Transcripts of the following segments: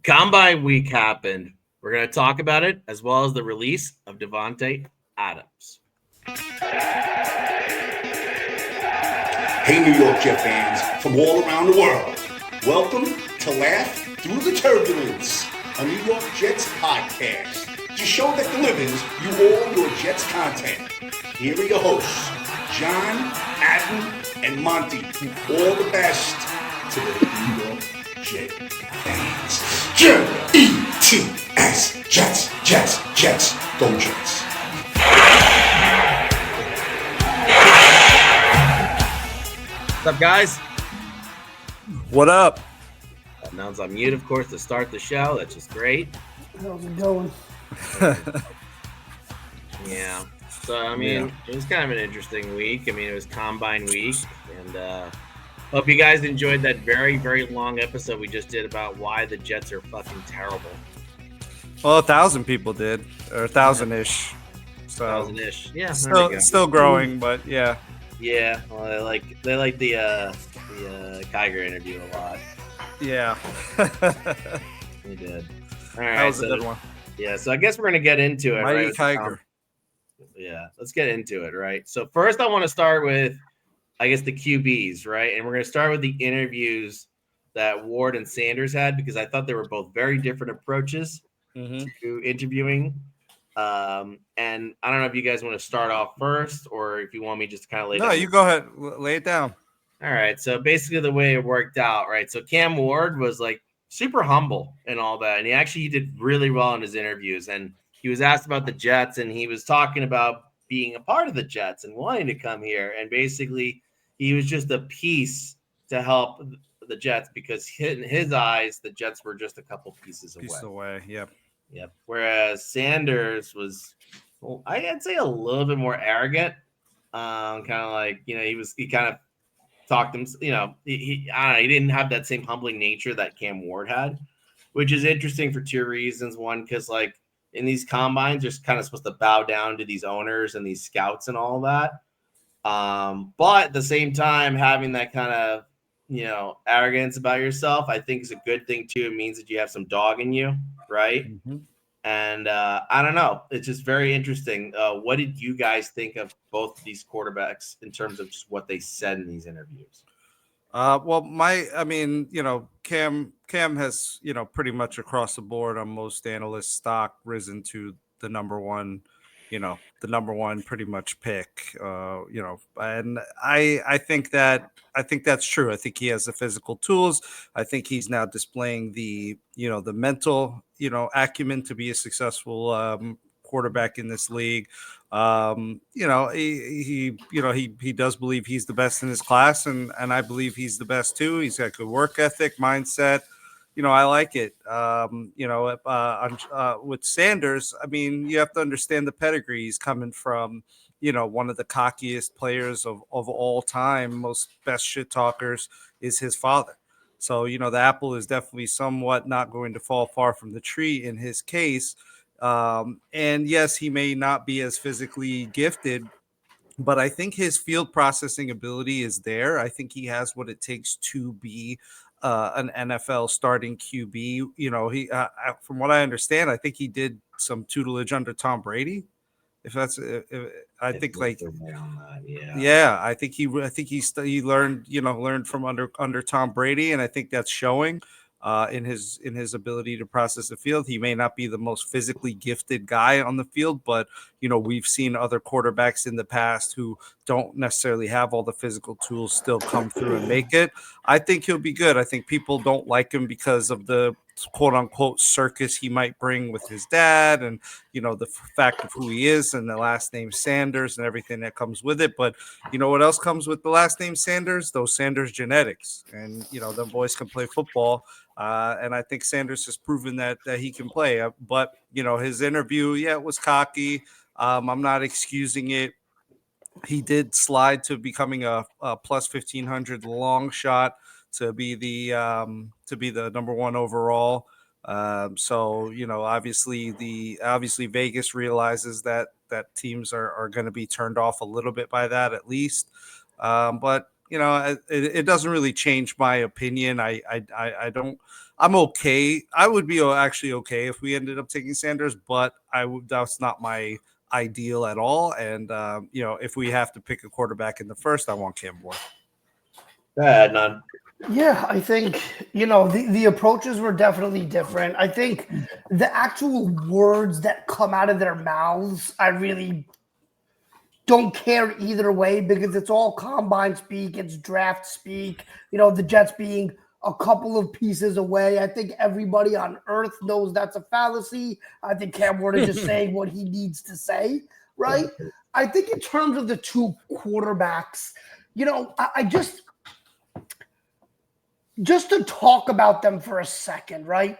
Combine week happened. We're going to talk about it as well as the release of Davante Adams. Hey, New York Jet fans from all around the world. Welcome to Laugh Through the Turbulence, a New York Jets podcast. To show that delivers you all your Jets content. Here are your hosts, John, Adam, and Monty. All the best to the New York Jet fans. Jets, Jets, Jets, Jets, go Jets. What's up, guys? What up? Announce on mute, of course, to start the show. That's just great. How's it going? Yeah. So, I mean, It was kind of an interesting week. I mean, it was Combine week. And hope you guys enjoyed that very, very long episode we just did about why the Jets are fucking terrible. Well, 1,000 people did, or 1,000-ish. So 1,000-ish. Yeah. Still growing, but yeah. Yeah. Well, they like the Kiger interview a lot. Yeah. They did. All right. That was a good one. Yeah. So I guess we're gonna get into it. Mighty right? Kiger. Yeah. Let's get into it. Right. So first, I want to start with, I guess, the QBs, right? And we're gonna start with the interviews that Ward and Sanders had because I thought they were both very different approaches to interviewing. And I don't know if you guys want to start off first or if you want me just to kind of lay down. No, you go ahead. Lay it down. All right. So basically the way it worked out, right? So Cam Ward was like super humble and all that. And he did really well in his interviews. And he was asked about the Jets and he was talking about being a part of the Jets and wanting to come here. And basically he was just a piece to help the Jets because in his eyes, the Jets were just a couple pieces away. Yep. Yep. Whereas Sanders was, well, I'd say a little bit more arrogant. Kind of like, he kind of talked him, I don't know, he didn't have that same humbling nature that Cam Ward had, which is interesting for two reasons. One, because like in these combines, you're kind of supposed to bow down to these owners and these scouts and all that. But at the same time, having that kind of, arrogance about yourself, I think is a good thing too. It means that you have some dog in you, right? Mm-hmm. And I don't know. It's just very interesting. What did you guys think of both of these quarterbacks in terms of just what they said in these interviews? Cam has, pretty much across the board on most analysts' stock risen to the number one pretty much pick, and I think that's true. I think he has the physical tools. I think he's now displaying the mental, acumen to be a successful quarterback in this league. He does believe he's the best in his class, and I believe he's the best too. He's got good work ethic, mindset. I like it. With Sanders, I mean, you have to understand the pedigree. He's coming from, one of the cockiest players of all time. Most best shit talkers is his father. So, the apple is definitely somewhat not going to fall far from the tree in his case. And yes, he may not be as physically gifted, but I think his field processing ability is there. I think he has what it takes to be an NFL starting QB. He, from what I understand, I think he did some tutelage under Tom Brady. I think he learned from under Tom Brady, and I think that's showing in his ability to process the field. He may not be the most physically gifted guy on the field, but we've seen other quarterbacks in the past who don't necessarily have all the physical tools still come through and make it. I think he'll be good. I think people don't like him because of the quote unquote circus he might bring with his dad and the fact of who he is and the last name Sanders and everything that comes with it. But what else comes with the last name Sanders? Those Sanders genetics, and them boys can play football. And I think Sanders has proven that he can play. But his interview, it was cocky. I'm not excusing it. He did slide to becoming a plus 1,500 long shot to be the number one overall. So obviously Vegas realizes that teams are going to be turned off a little bit by that at least. But it doesn't really change my opinion. I I'm okay. I would be actually okay if we ended up taking Sanders, but that's not my ideal at all. And if we have to pick a quarterback in the first, I want Cam Ward. None. Yeah, I think, the approaches were definitely different. I think the actual words that come out of their mouths, I really don't care either way because it's all combine speak, it's draft speak, the Jets being a couple of pieces away. I think everybody on earth knows that's a fallacy. I think Cam Ward is just saying what he needs to say, right? I think in terms of the two quarterbacks, I just to talk about them for a second, right?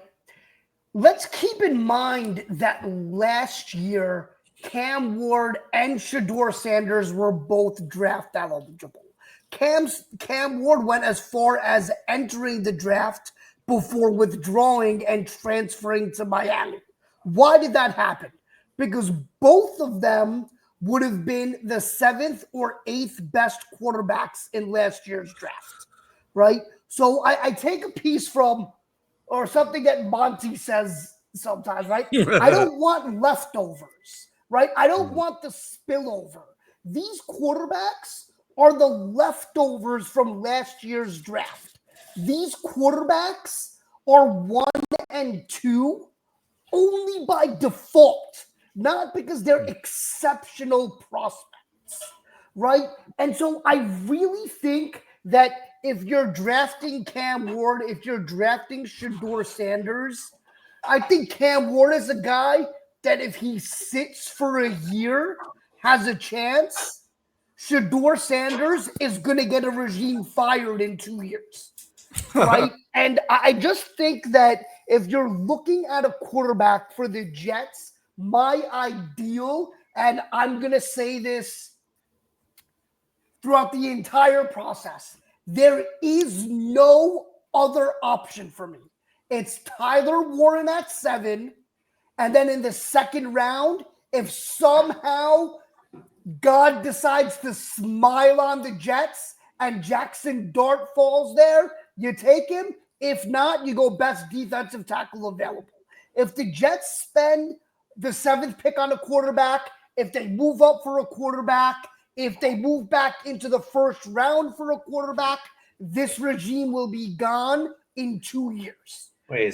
Let's keep in mind that last year, Cam Ward and Shedeur Sanders were both draft eligible. Cam Ward went as far as entering the draft before withdrawing and transferring to Miami. Why did that happen? Because both of them would have been the 7th or 8th best quarterbacks in last year's draft, right? So I take a piece from, or something that Monty says sometimes, right? I don't want leftovers, right? I don't want the spillover. These quarterbacks are the leftovers from last year's draft. These quarterbacks are 1 and 2 only by default, not because they're exceptional prospects, right? And so I really think that if you're drafting Cam Ward, if you're drafting Shedeur Sanders, I think Cam Ward is a guy that if he sits for a year, has a chance. Shedeur Sanders is going to get a regime fired in 2 years, right? And I just think that if you're looking at a quarterback for the Jets, my ideal, and I'm going to say this throughout the entire process, there is no other option for me. It's Tyler Warren at 7. And then in the second round, if somehow God decides to smile on the Jets and Jackson Dart falls there, you take him. If not, you go best defensive tackle available. If the Jets spend the 7th pick on a quarterback, if they move up for a quarterback, if they move back into the first round for a quarterback, this regime will be gone in 2 years. Wait a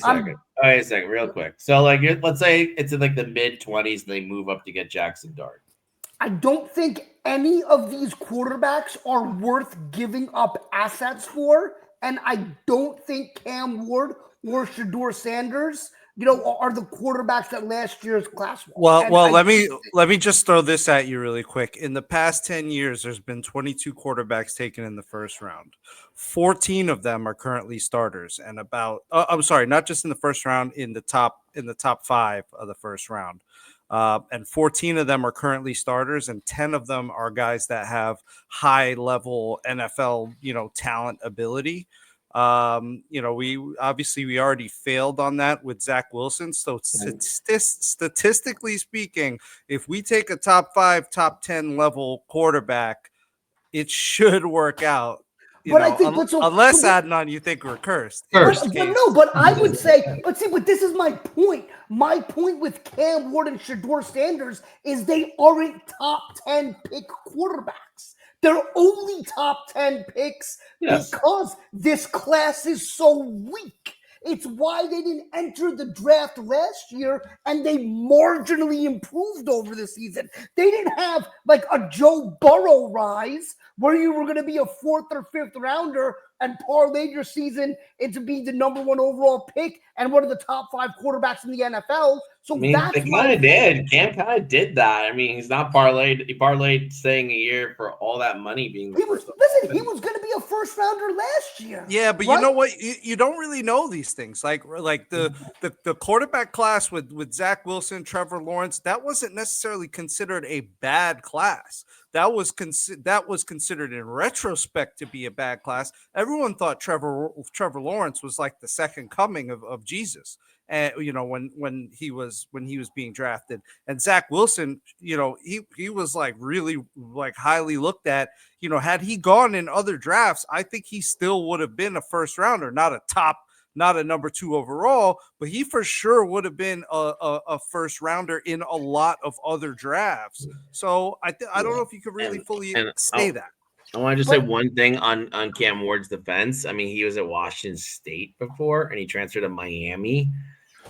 second, real quick. So, let's say it's in the mid-20s and they move up to get Jackson Dart. I don't think any of these quarterbacks are worth giving up assets for, and I don't think Cam Ward or Shedeur Sanders are the quarterbacks that last year's class was. Well, let me just throw this at you really quick. In the past 10 years, there's been 22 quarterbacks taken in the first round. 14 of them are currently starters, and not just in the first round, in the top 5 of the first round. And 14 of them are currently starters, and 10 of them are guys that have high level NFL, talent ability. We already failed on that with Zach Wilson. So statistically speaking, if we take a top 5, top 10 level quarterback, it should work out. I think, unless Adnan, you think we're cursed. But I would say, but this is my point. My point with Cam Ward and Shedeur Sanders is they aren't top 10 pick quarterbacks. They're only top 10 picks because this class is so weak. It's why they didn't enter the draft last year, and they marginally improved over the season. They didn't have a Joe Burrow rise where you were going to be a 4th or 5th rounder and parlayed your season into being the number 1 overall pick and one of the top 5 quarterbacks in the NFL. So they kind of did. Cam kind of did that. He's not parlayed. He parlayed staying a year for all that money being he was going to be a first rounder last year. Yeah, but right? You know what? You don't really know these things. Like the quarterback class with Zach Wilson, Trevor Lawrence, that wasn't necessarily considered a bad class. That was considered in retrospect to be a bad class. Everyone thought Trevor Lawrence was like the second coming of Jesus. And when he was being drafted, and Zach Wilson, he was really highly looked at. Had he gone in other drafts, I think he still would have been a first rounder, not a top not a number 2 overall, but he for sure would have been a first rounder in a lot of other drafts. So I don't know if you could really fully say that. I want to just say one thing on Cam Ward's defense. I mean, he was at Washington State before, and he transferred to Miami.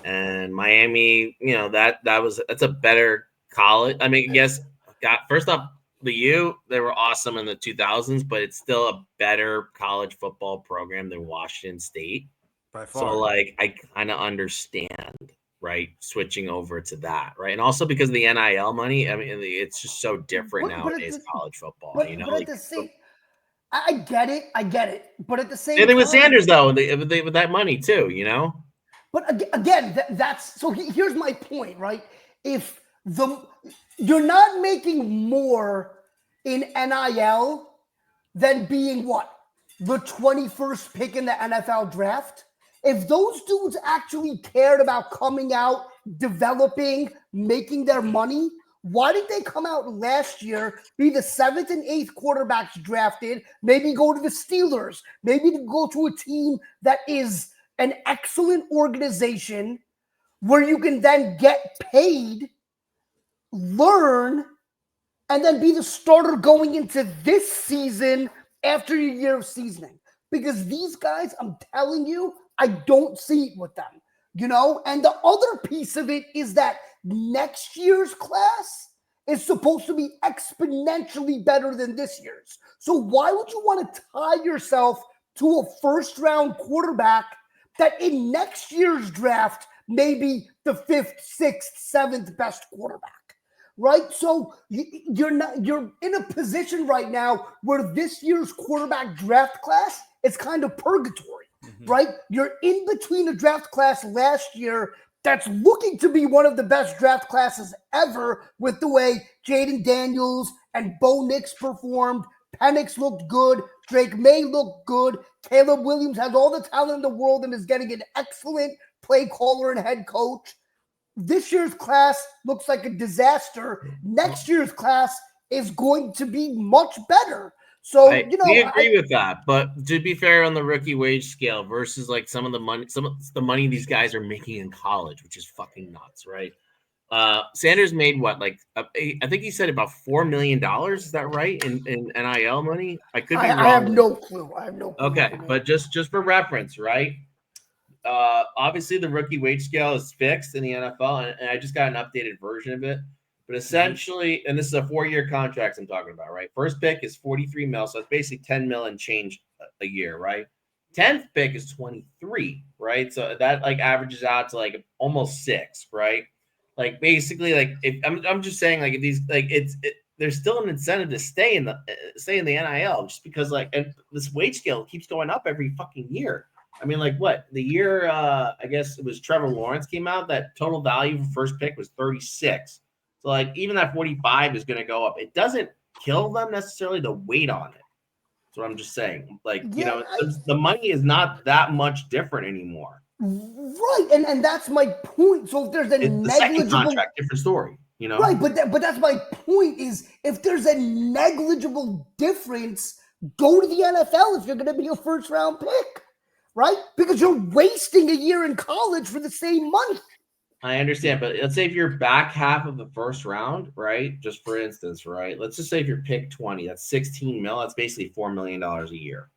And Miami, that's a better college. I mean, I guess first off, the U, they were awesome in the 2000s, but it's still a better college football program than Washington State. By far. So, I kind of understand, right, switching over to that, right? And also because of the NIL money, I mean, it's just so different nowadays, college football, But at the same, I get it. But at the same time. Same thing with Sanders, though, with that money, too, But again, that's so. Here's my point, right? If you're not making more in NIL than being the 21st pick in the NFL draft. If those dudes actually cared about coming out, developing, making their money, why did they come out last year, be the 7th and 8th quarterbacks drafted, maybe go to the Steelers, maybe to go to a team that is an excellent organization where you can then get paid, learn, and then be the starter going into this season after a year of seasoning? Because these guys, I'm telling you, I don't see it with them, And the other piece of it is that next year's class is supposed to be exponentially better than this year's. So why would you want to tie yourself to a first-round quarterback that in next year's draft may be the 5th, 6th, 7th best quarterback? Right? So you're in a position right now where this year's quarterback draft class is kind of purgatory, right? You're in between a draft class last year that's looking to be one of the best draft classes ever with the way Jaden Daniels and Bo Nix performed. Penix looked good. Drake May looked good. Caleb Williams has all the talent in the world and is getting an excellent play caller and head coach. This year's class looks like a disaster. Next year's class is going to be much better. So, we agree with that. But to be fair, on the rookie wage scale versus some of the money these guys are making in college, which is fucking nuts, right? Sanders made what? I think he said about $4 million. Is that right? In NIL money? I could be wrong. I have no clue. Okay, but just for reference, right? Obviously the rookie wage scale is fixed in the NFL, and I just got an updated version of it. But essentially, and this is a 4-year contract I'm talking about, right? First pick is 43 mil, so it's basically 10 mil and change a year, right? 10th pick is 23, right? So that averages out to almost 6, right? Basically, if I'm just saying, if these there's still an incentive to stay in the NIL just because and this wage scale keeps going up every fucking year. I mean, the year I guess it was Trevor Lawrence came out, that total value for first pick was 36. So even that 45 is going to go up. It doesn't kill them necessarily to wait on it. That's what I'm just saying. The money is not that much different anymore. Right, and that's my point. So if there's the second contract, different story, Right, but that's my point is if there's a negligible difference, go to the NFL if you're going to be a first-round pick, right? Because you're wasting a year in college for the same money. I understand, but let's say if you're back half of the first round, right? Just for instance, right? Let's just say if you're pick 20, that's 16 mil. That's basically $4 million a year.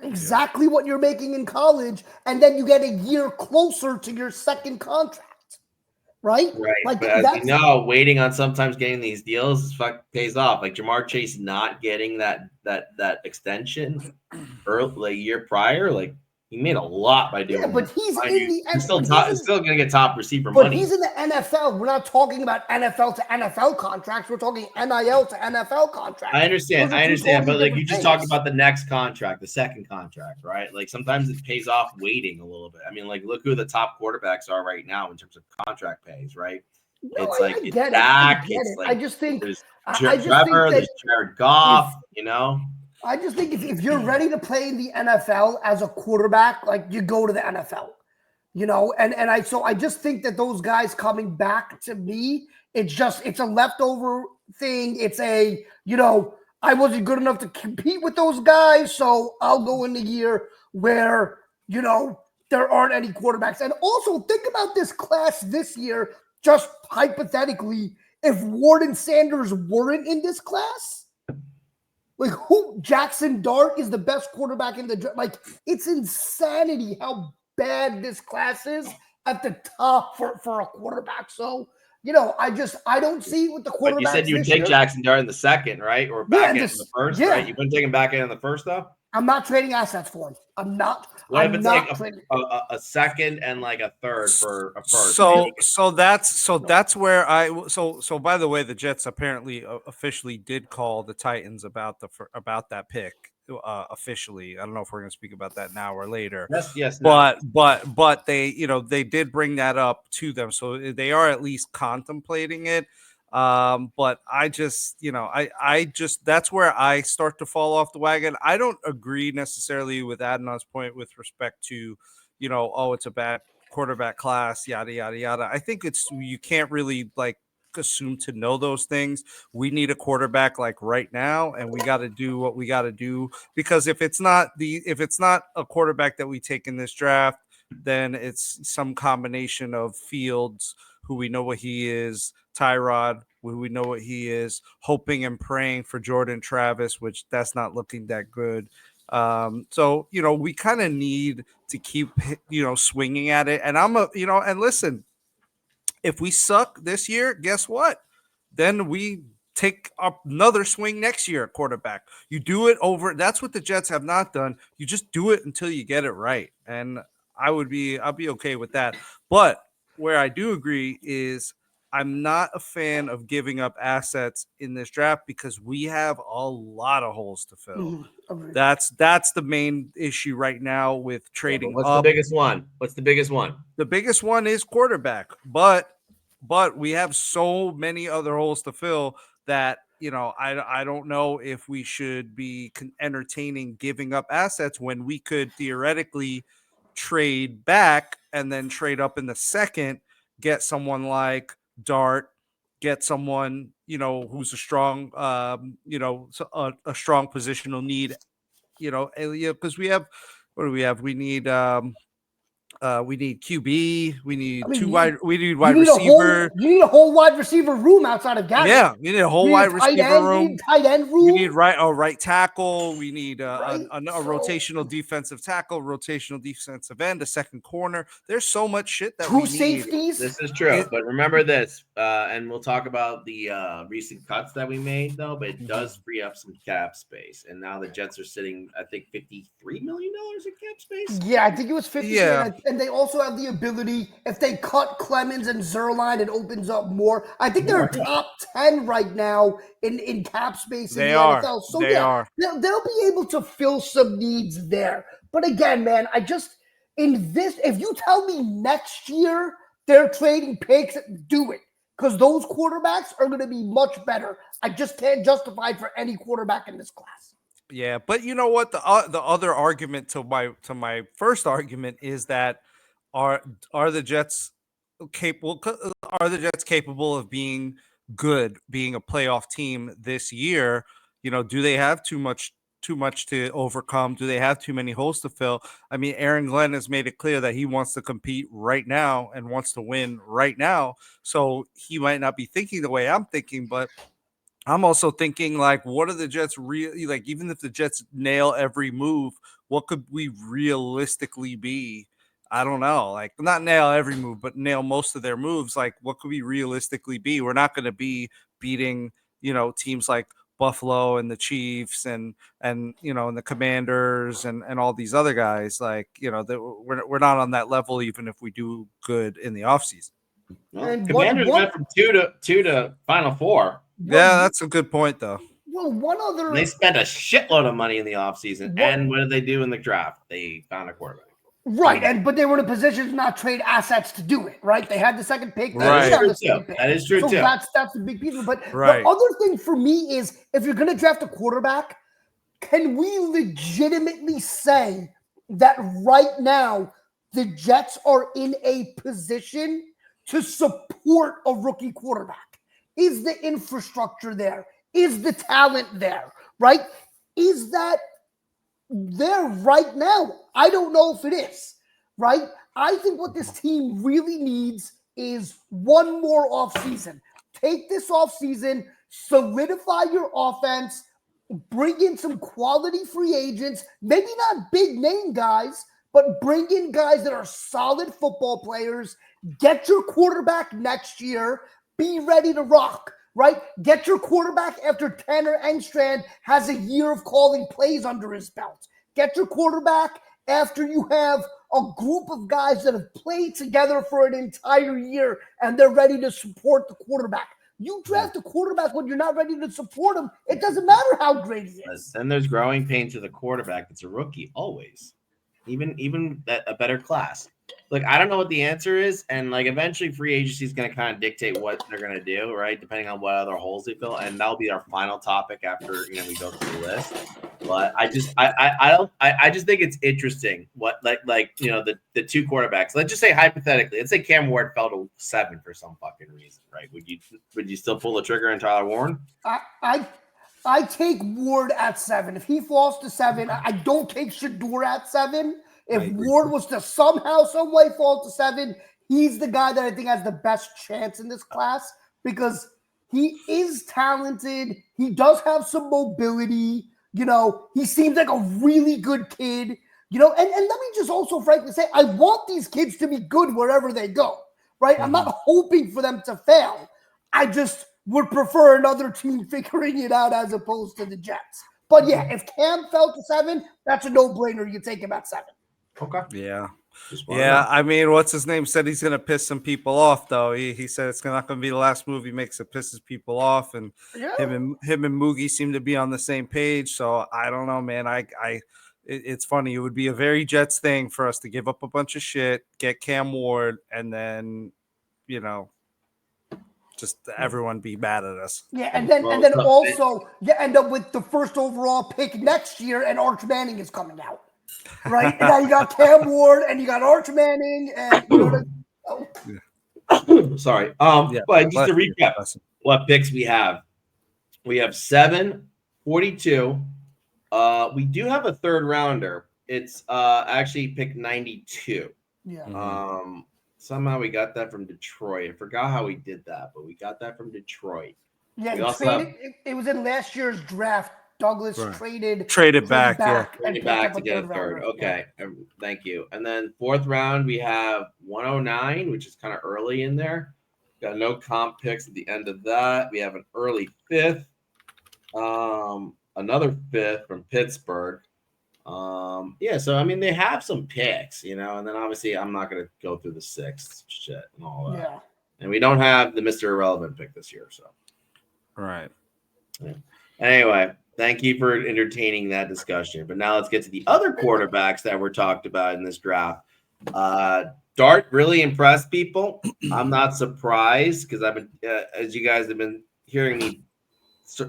Exactly what you're making in college, and then you get a year closer to your second contract, right? Right. But as you know, waiting on sometimes getting these deals pays off. Jamar Chase not getting that extension early, a year prior, he made a lot by doing. Yeah, but he's still going to get top receiver money. But he's in the NFL. We're not talking about NFL to NFL contracts. We're talking NIL to NFL contracts. I understand, but you just talked about the next contract, the second contract, right? Sometimes it pays off waiting a little bit. I mean, look who the top quarterbacks are right now in terms of contract pays, right? No, it's I get it. I just think there's Trevor, there's Jared Goff, I just think if you're ready to play in the NFL as a quarterback, you go to the NFL, I just think that those guys coming back to me, it's a leftover thing. It's I wasn't good enough to compete with those guys, so I'll go in the year where, there aren't any quarterbacks. And also think about this class this year, just hypothetically, if Ward and Sanders weren't in this class, like Jackson Dart is the best quarterback in the draft. Like, it's insanity how bad this class is at the top for a quarterback. So, I don't see with the quarterbacks. But you said you would take Jackson Dart in the second, right? Or back in the first, right? You wouldn't take him back in the first, though? I'm not trading assets for him. I'm not. What if it's like a second and like a third for a first? So that's where so by the way, the Jets apparently officially did call the Titans about that pick officially. I don't know if we're going to speak about that now or later. Yes. But they they did bring that up to them, so they are at least contemplating it. But I just that's where I start to fall off the wagon. I don't agree necessarily with Adnan's point with respect to, it's a bad quarterback class, yada, yada, yada. I think you can't really assume to know those things. We need a quarterback like right now, and we got to do what we got to do, because if it's not a quarterback that we take in this draft, then it's some combination of Fields, who we know what he is, Tyrod, who we know what he is, hoping and praying for Jordan Travis, which that's not looking that good. So we kind of need to keep swinging at it. And and listen, if we suck this year, guess what? Then we take another swing next year at quarterback. You do it over. That's what the Jets have not done. You just do it until you get it right. And I'll be okay with that. But where I do agree is I'm not a fan of giving up assets in this draft, because we have a lot of holes to fill. Okay. That's the main issue right now with trading. What's the biggest one? The biggest one is quarterback, but we have so many other holes to fill that I don't know if we should be entertaining giving up assets when we could theoretically trade back and then trade up in the second, get someone like Dart, get someone who's a strong a strong positional need, because we have, what do we have? We need QB, we need wide receiver. You need a whole wide receiver room outside of Gavin. Yeah, you need a whole wide receiver room. You need tight end room. We need right tackle. We need a rotational defensive tackle, rotational defensive end, a second corner. There's so much shit that we need. Safeties. This is true, but remember this, and we'll talk about the recent cuts that we made, though. But it does free up some cap space, and now the Jets are sitting, I think, $53 million in cap space. Yeah, I think it was 50. Yeah. And they also have the ability, if they cut Clemens and Zerline, it opens up more. I think they're top 10 right now in cap space in the NFL. So they are. They'll be able to fill some needs there. But again, man, if you tell me next year they're trading picks, do it. Because those quarterbacks are going to be much better. I just can't justify it for any quarterback in this class. Yeah, but you know what? The other argument to my first argument is that are the Jets capable? Are the Jets capable of being good, being a playoff team this year? Do they have too much to overcome? Do they have too many holes to fill? I mean, Aaron Glenn has made it clear that he wants to compete right now and wants to win right now. So he might not be thinking the way I'm thinking, but I'm also thinking, what are the Jets really like? Even if the Jets nail every move, what could we realistically be? I don't know. Not nail every move, but nail most of their moves. What could we realistically be? We're not going to be beating, teams like Buffalo and the Chiefs and and the Commanders and all these other guys. We're not on that level, even if we do good in the offseason. Well, Commanders went from two to Final Four. Yeah, that's a good point, though. Well, they spent a shitload of money in the offseason. And what did they do in the draft? They found a quarterback. Right, but they were in a position to not trade assets to do it, right? They had the second pick. Right. That is true, too. That's the big piece. But the other thing for me is, if you're going to draft a quarterback, can we legitimately say that right now the Jets are in a position to support a rookie quarterback? Is the infrastructure there? Is the talent there, right? Is that there right now? I don't know if it is. right? I think what this team really needs is one more offseason. Take this offseason, solidify your offense, bring in some quality free agents, maybe not big name guys, but bring in guys that are solid football players. Get your quarterback next year. Be ready to rock, right? Get your quarterback after Tanner Engstrand has a year of calling plays under his belt. Get your quarterback after you have a group of guys that have played together for an entire year and they're ready to support the quarterback. You draft a quarterback when you're not ready to support him. It doesn't matter how great he is. Then there's growing pains to the quarterback. It's a rookie always, even a better class. Like, I don't know what the answer is, and like eventually free agency is going to kind of dictate what they're going to do, right? Depending on what other holes they fill, and that'll be our final topic after we go through the list. But I just think it's interesting what the two quarterbacks. Let's just say hypothetically, let's say Cam Ward fell to 7 for some fucking reason, right? Would you still pull the trigger on Tyler Warren? I take Ward at 7. If he falls to 7, I don't take Shador at 7. If Ward was to somehow, some way fall to 7, he's the guy that I think has the best chance in this class because he is talented. He does have some mobility. He seems like a really good kid. And let me just also frankly say, I want these kids to be good wherever they go, right? Mm-hmm. I'm not hoping for them to fail. I just would prefer another team figuring it out as opposed to the Jets. But yeah, if Cam fell to 7, that's a no-brainer. You take him at 7. Okay. Yeah. Yeah. I mean, what's his name said he's going to piss some people off, though. He said it's not going to be the last move he makes that pisses people off. And him and Moogie seem to be on the same page. So I don't know, man. It's funny. It would be a very Jets thing for us to give up a bunch of shit, get Cam Ward, and then, just everyone be mad at us. Yeah, and then also you end up with the first overall pick next year, and Arch Manning is coming out. Right? And now you got Cam Ward and you got Arch Manning and Sorry. But just to recap what picks we have. We have 7, 42. We do have a third rounder. It's actually pick 92. Yeah. Somehow we got that from Detroit. I forgot how we did that, but we got that from Detroit. Yeah, it was in last year's draft. Douglas traded back to get a third. Okay, thank you. And then fourth round, we have 109, which is kind of early in there. Got no comp picks at the end of that. We have an early 5th, another 5th from Pittsburgh. So I mean they have some picks, and then obviously I'm not going to go through the 6th shit and all that. Yeah. And we don't have the Mr. Irrelevant pick this year, so. Right. Yeah. Anyway. Thank you for entertaining that discussion. But now let's get to the other quarterbacks that were talked about in this draft. Dart really impressed people. I'm not surprised because I've been, as you guys have been hearing me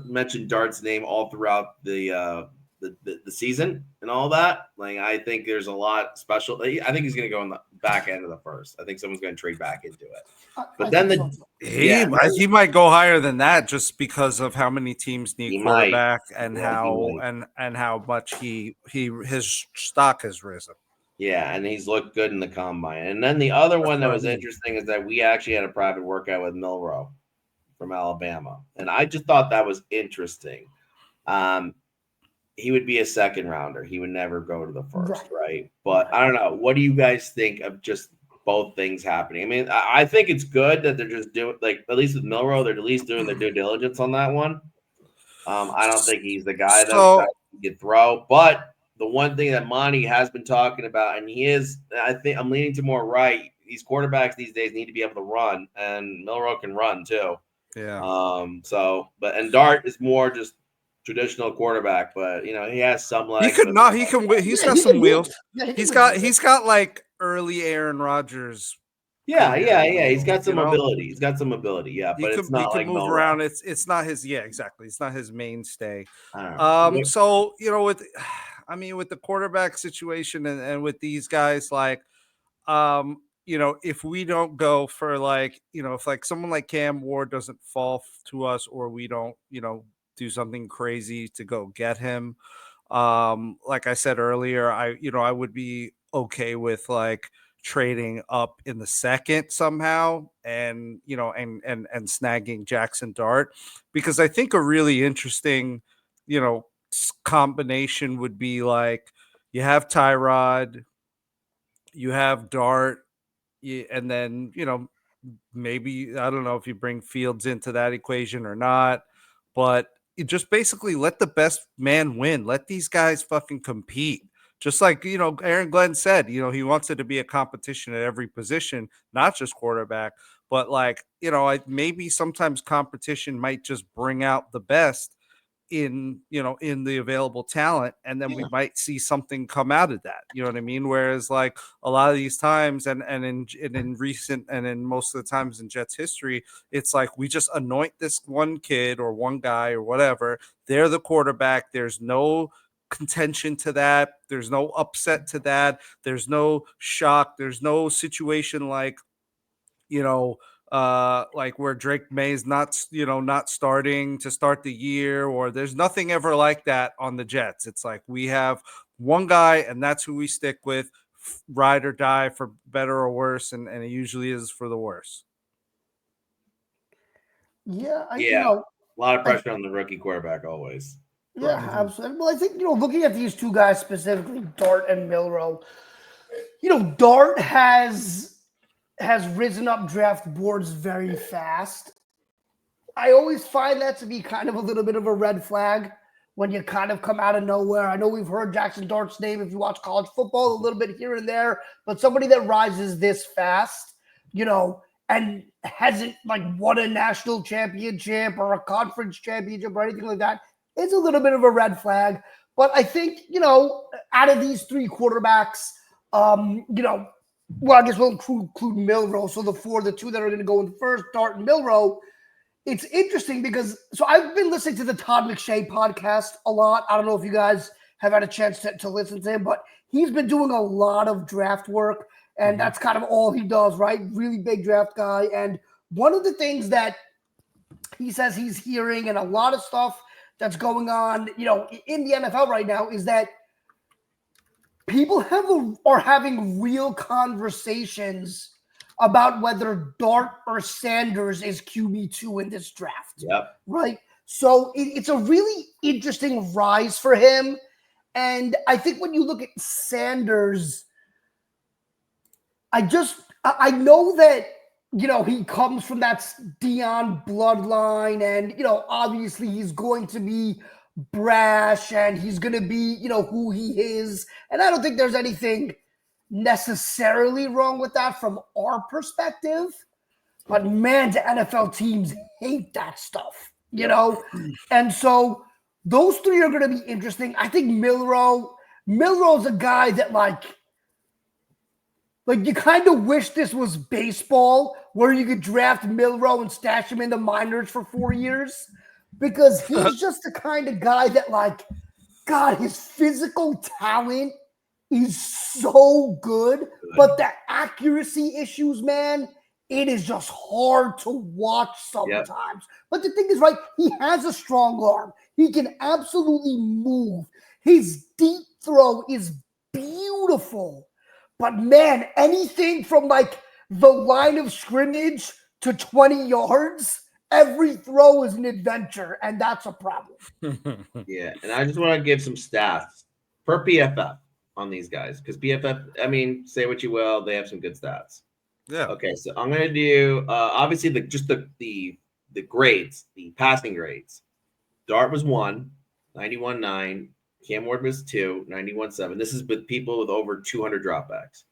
mention Dart's name all throughout the season and all that. Like, I think there's a lot special. I think he's going to go in the back end of the first. I think someone's going to trade back into it. But then he might go higher than that just because of how many teams need quarterback and how much his stock has risen. Yeah, and he's looked good in the combine. And then the other one that was interesting is that we actually had a private workout with Milroe from Alabama, and I just thought that was interesting. He would be a second rounder. He would never go to the first, right? But I don't know. What do you guys think of just both things happening? I mean, I think it's good that they're just doing, like, at least with Milroe, they're at least doing their due diligence on that one. I don't think he's the guy that you throw. But the one thing that Monty has been talking about, and I think I'm leaning to more right. These quarterbacks these days need to be able to run, and Milroe can run too. Yeah. And Dart is more just traditional quarterback, but he has some legs. He's got some wheels. He's got like early Aaron Rodgers. Yeah. He's got some ability. He's got some ability. Yeah, but it's not like move around. It's not his. Yeah, exactly. It's not his mainstay. So with the quarterback situation and with these guys, like, if we don't go for if like someone like Cam Ward doesn't fall to us, or we don't, do something crazy to go get him. Like I said earlier, I would be okay with like trading up in the second somehow and and snagging Jackson Dart, because I think a really interesting combination would be like you have Tyrod, you have Dart, and then maybe I don't know if you bring Fields into that equation or not, but you just basically let the best man win. Let these guys fucking compete. Just like Aaron Glenn said, he wants it to be a competition at every position, not just quarterback. But like, maybe sometimes competition might just bring out the best in the available talent, and then we might see something come out of that, you know what I mean? Whereas like a lot of these times and in recent and in most of the times in Jets history, it's like we just anoint this one kid or one guy or whatever, they're the quarterback, there's no contention to that, there's no upset to that, there's no shock, there's no situation like like where Drake May's not starting to start the year, or there's nothing ever like that on the Jets. It's like we have one guy and that's who we stick with, ride or die for better or worse, and it usually is for the worse. Yeah, a lot of pressure on the rookie quarterback always. Yeah, absolutely. Well, I think looking at these two guys specifically, Dart and Milroe, Dart has risen up draft boards very fast. I always find that to be kind of a little bit of a red flag when you kind of come out of nowhere. I know we've heard Jackson Dart's name if you watch college football a little bit here and there, but somebody that rises this fast, and hasn't like won a national championship or a conference championship or anything like that, it's a little bit of a red flag. But I think, out of these three quarterbacks, well, I guess we'll include Milroe. So the two that are going to go in first, Dart and Milroe. It's interesting because I've been listening to the Todd McShay podcast a lot. I don't know if you guys have had a chance to listen to him, but he's been doing a lot of draft work, and that's kind of all he does, right? Really big draft guy. And one of the things that he says he's hearing and a lot of stuff that's going on, in the NFL right now is that people are having real conversations about whether Dart or Sanders is QB2 in this draft. Yep. Right? So it's a really interesting rise for him. And I think when you look at Sanders, I know that, he comes from that Dion bloodline, and, obviously he's going to be brash and he's going to be, who he is. And I don't think there's anything necessarily wrong with that from our perspective. But man, the NFL teams hate that stuff, And so those three are going to be interesting. I think Milroe's a guy that like you kind of wish this was baseball where you could draft Milroe and stash him in the minors for 4 years, because he's just the kind of guy that like, God, his physical talent is so good, but the accuracy issues, man, it is just hard to watch sometimes. Yep. But the thing is, right, he has a strong arm. He can absolutely move. His deep throw is beautiful. But man, anything from like the line of scrimmage to 20 yards, every throw is an adventure, and that's a problem. Yeah, and I just want to give some stats per PFF on these guys, because PFF, I mean, say what you will, they have some good stats. Yeah. Okay, so I'm gonna do obviously the grades, the passing grades. Dart was 1, 91.9. Cam Ward was 2, 91.7. This is with people with over 200 dropbacks.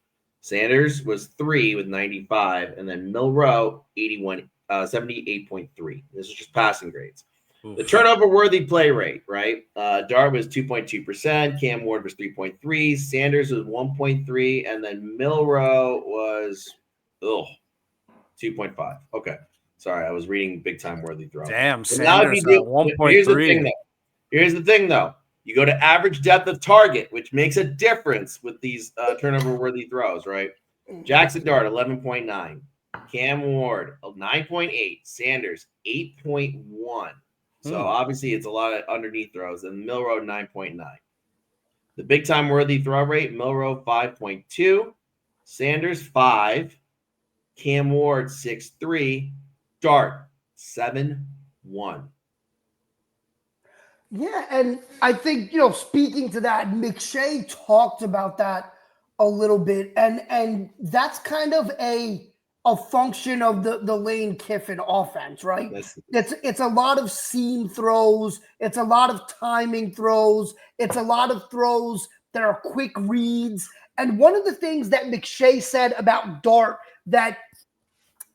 Sanders was 3 with 95, and then Milroe 78.3. This is just passing grades. Oof. The turnover-worthy play rate, right? Dart was 2.2%. Cam Ward was 3.3. Sanders was 1.3, and then Milroe was 2.5. Okay, sorry, I was reading big-time worthy throw. Damn, Sanders 1.3. Here's the thing, though. You go to average depth of target, which makes a difference with these turnover-worthy throws, right? Jackson Dart, 11.9. Cam Ward, 9.8. Sanders, 8.1. So obviously it's a lot of underneath throws. And Milroe, 9.9. The big time worthy throw rate, Milroe 5.2, Sanders 5, Cam Ward 6.3, Dart 7.1. Yeah, and I think, speaking to that, McShay talked about that a little bit, and that's kind of a function of the Lane Kiffin offense, right? It's a lot of seam throws, it's a lot of timing throws, it's a lot of throws that are quick reads. And one of the things that McShay said about Dart that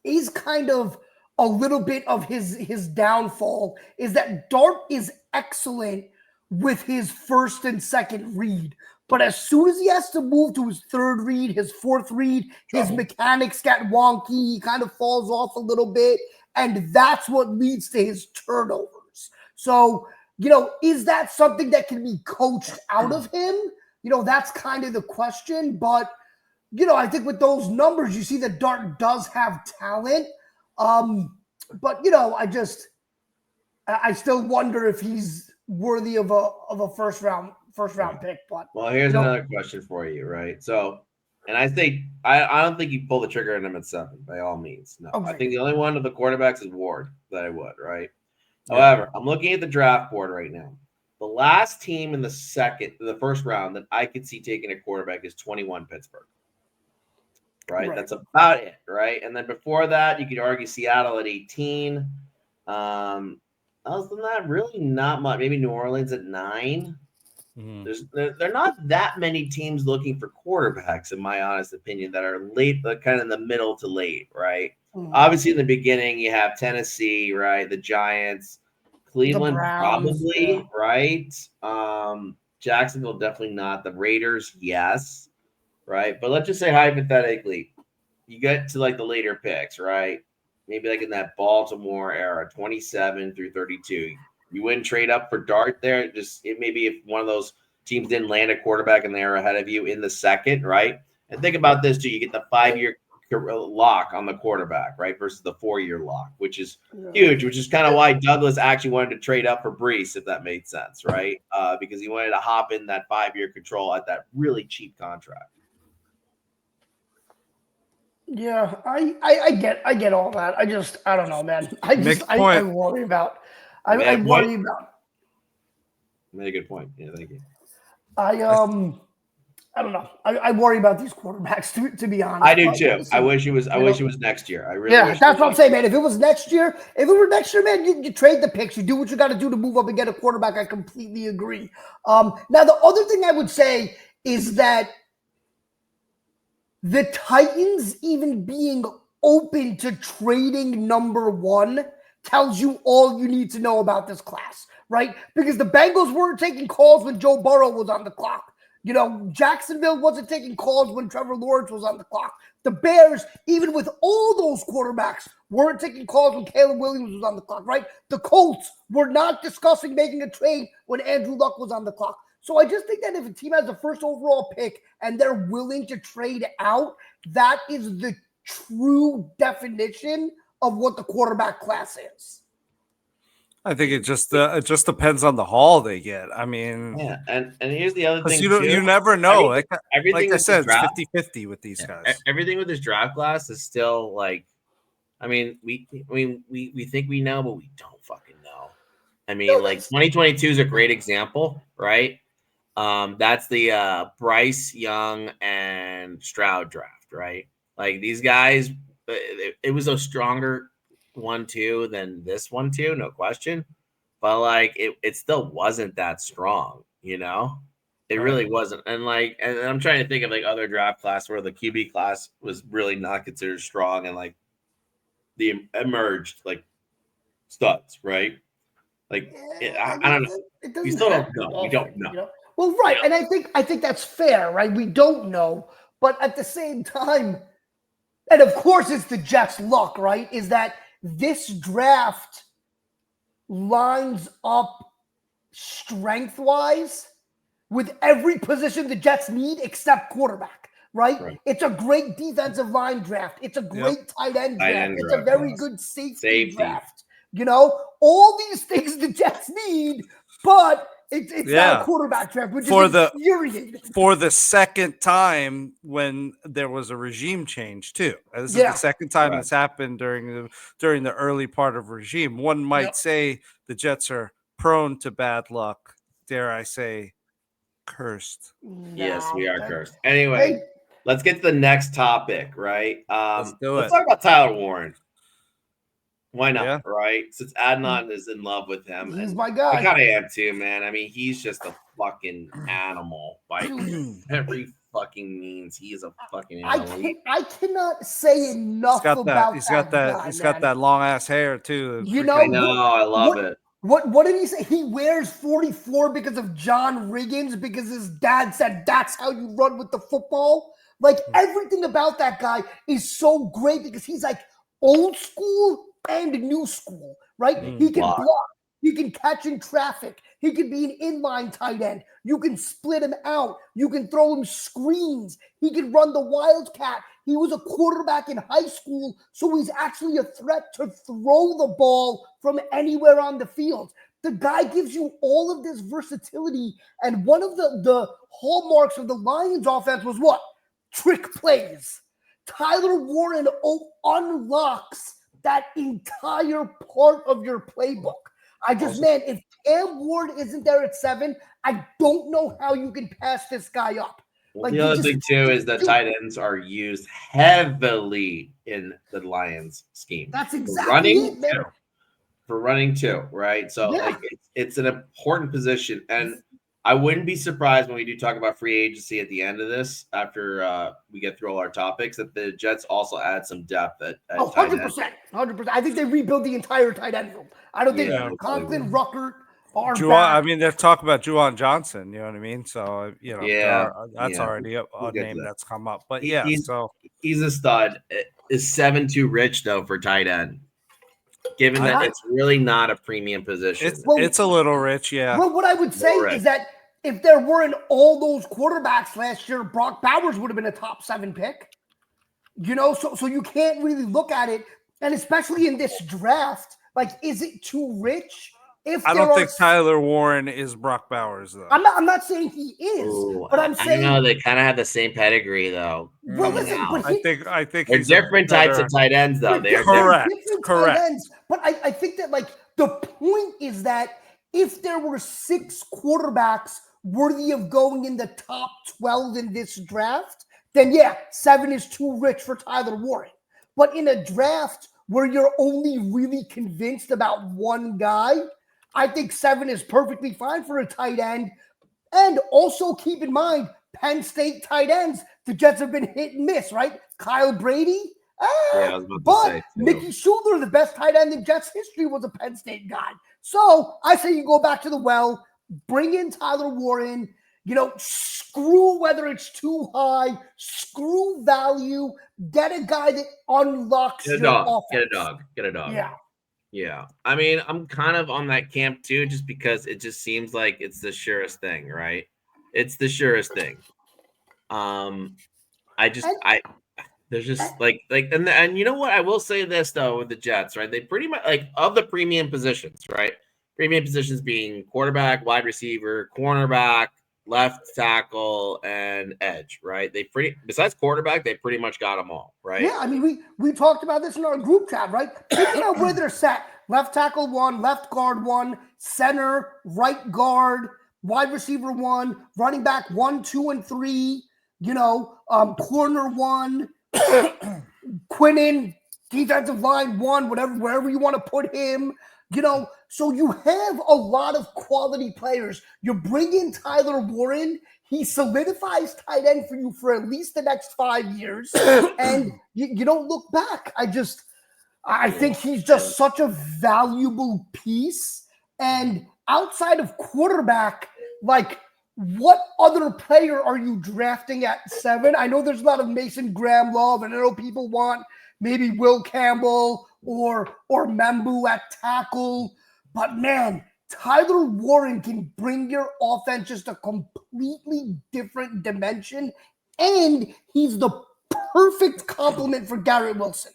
is kind of a little bit of his downfall is that Dart is excellent with his first and second read. But as soon as he has to move to his third read, his fourth read, his mechanics get wonky. He kind of falls off a little bit. And that's what leads to his turnovers. So, is that something that can be coached out of him? That's kind of the question. But, I think with those numbers, you see that Dart does have talent. But, I still wonder if he's worthy of a first round pick. But here's another question for you, right? So, and I think I don't think you pull the trigger on him at 7 by all means. No, okay. I think the only one of the quarterbacks is Ward that I would, right? Yeah. However, I'm looking at the draft board right now. The last team in the first round that I could see taking a quarterback is 21 Pittsburgh. Right? That's about it, right? And then before that, you could argue Seattle at 18. Other than that, really not much. Maybe New Orleans at 9. Mm-hmm. There are not that many teams looking for quarterbacks, in my honest opinion, that are late, kind of in the middle to late, right? Mm-hmm. Obviously, in the beginning, you have Tennessee, right? The Giants, Cleveland, the Browns, probably, right? Jacksonville, definitely not. The Raiders, yes, right? But let's just say hypothetically, you get to like the later picks, right? Maybe like in that Baltimore era, 27 through 32. You wouldn't trade up for Dart there. Maybe if one of those teams didn't land a quarterback and they're ahead of you in the second, right? And think about this too. You get the 5-year lock on the quarterback, right? Versus the 4-year lock, which is huge, which is kind of why Douglas actually wanted to trade up for Brees, if that made sense, right? Because he wanted to hop in that 5-year control at that really cheap contract. Yeah, I get all that. I don't know, man. I worry about. I worry about. Made a good point. Yeah, thank you. I don't know. I worry about these quarterbacks. To be honest, I do too. I wish it was. I wish it was next year. I really. Yeah, that's what I'm saying, man. If it was next year, man, you trade the picks. You do what you got to do to move up and get a quarterback. I completely agree. Now the other thing I would say is that the Titans even being open to trading number 1 tells you all you need to know about this class, right? Because the Bengals weren't taking calls when Joe Burrow was on the clock. Jacksonville wasn't taking calls when Trevor Lawrence was on the clock. The Bears, even with all those quarterbacks, weren't taking calls when Caleb Williams was on the clock, right? The Colts were not discussing making a trade when Andrew Luck was on the clock. So I just think that if a team has the first overall pick and they're willing to trade out, that is the true definition of what the quarterback class is. I think it just depends on the haul they get. I mean, yeah, and here's the other thing. You never know. Like I said, it's 50-50 with these guys. Everything with this draft class is still like, I mean, we think we know, but we don't fucking know. I mean, like 2022 is a great example, right? That's the Bryce Young and Stroud draft, right? Like these guys, it was a stronger 1-2 than this 1-2, no question. But like it still wasn't that strong, It really wasn't. And I'm trying to think of like other draft class where the QB class was really not considered strong and like the emerged like studs, right? Like I don't know. We still don't know. We don't know. Well, right, and I think that's fair, right? We don't know, but at the same time, and of course it's the Jets' luck, right? Is that this draft lines up strength-wise with every position the Jets need except quarterback, right? It's a great defensive line draft. It's a great tight end draft. It's a very good safety draft. All these things the Jets need, but It's not a quarterback draft, which is infuriating. For the second time when there was a regime change too. This is the second time that's happened during the early part of regime. One might say the Jets are prone to bad luck. Dare I say, cursed. Yes, we are cursed. Anyway, let's get to the next topic, right? Let's do it. Let's talk about Tyler Warren. Why not? Yeah. Right? Since Adnan is in love with him. He's my guy. I kind of am too, man. I mean, he's just a fucking animal by every fucking means. He is a fucking animal. I cannot say enough about that. He's got that long ass hair too. You know, I know, I love it. What did he say? He wears 44 because of John Riggins, because his dad said that's how you run with the football. Like, everything about that guy is so great because he's like old school and new school, right? He can block. He can catch in traffic. He can be an inline tight end. You can split him out. You can throw him screens. He can run the wildcat. He was a quarterback in high school, so he's actually a threat to throw the ball from anywhere on the field. The guy gives you all of this versatility, and one of the hallmarks of the Lions offense was what? Trick plays. Tyler Warren unlocks that entire part of your playbook. Man, if Cam Ward isn't there at 7, I don't know how you can pass this guy up. Well, the other thing, too, is that tight ends are used heavily in the Lions scheme. That's exactly for running, too, right? So it's an important position. And I wouldn't be surprised when we do talk about free agency at the end of this, after we get through all our topics, that the Jets also add some depth at 100%. 100%. I think they rebuild the entire tight end room. I don't think Conklin, Ruckert are back. I mean, they're talking about Juwan Johnson, you know what I mean? So, that's already a name that's come up. But, he's a stud. Is 7 too rich, though, for tight end? Given that it's really not a premium position. It's a little rich, yeah. Well, what I would say is that if there weren't all those quarterbacks last year, Brock Bowers would have been a top 7 pick. You know, so you can't really look at it. And especially in this draft, like, is it too rich? I don't think Tyler Warren is Brock Bowers, though. I'm not saying he is, but I'm saying I know they kind of have the same pedigree, though. Well, listen, but I think they're different types of tight ends, though. They're correct. Ends, but I think that, like, the point is that if there were 6 quarterbacks worthy of going in the top 12 in this draft, then 7 is too rich for Tyler Warren. But in a draft where you're only really convinced about one guy, I think 7 is perfectly fine for a tight end. And also keep in mind, Penn State tight ends, the Jets have been hit and miss, right? Kyle Brady, but Mickey Schuler, the best tight end in Jets history, was a Penn State guy. So I say you go back to the well, bring in Tyler Warren, screw whether it's too high, screw value, get a guy that unlocks your offense. Get a dog. Yeah. Yeah. I mean, I'm kind of on that camp too, just because it just seems like it's the surest thing, right? It's the surest thing. There's just and you know what? I will say this though with the Jets, right? They pretty much, like, of the premium positions, right? Premium positions being quarterback, wide receiver, cornerback, left tackle, and edge, right? Besides quarterback, they pretty much got them all, right? Yeah, I mean, we talked about this in our group chat, right? Think about where they're set. Left tackle 1, left guard 1, center, right guard, wide receiver 1, running back 1, 2, and 3, corner 1, Quinnen, defensive line 1, wherever you want to put him, so you have a lot of quality players. You bring in Tyler Warren, he solidifies tight end for you for at least the next 5 years, and you don't look back. I think he's just such a valuable piece. And outside of quarterback, like, what other player are you drafting at 7? I know there's a lot of Mason Graham love, and I know people want maybe Will Campbell or Membu at tackle. But, man, Tyler Warren can bring your offense just a completely different dimension. And he's the perfect complement for Garrett Wilson,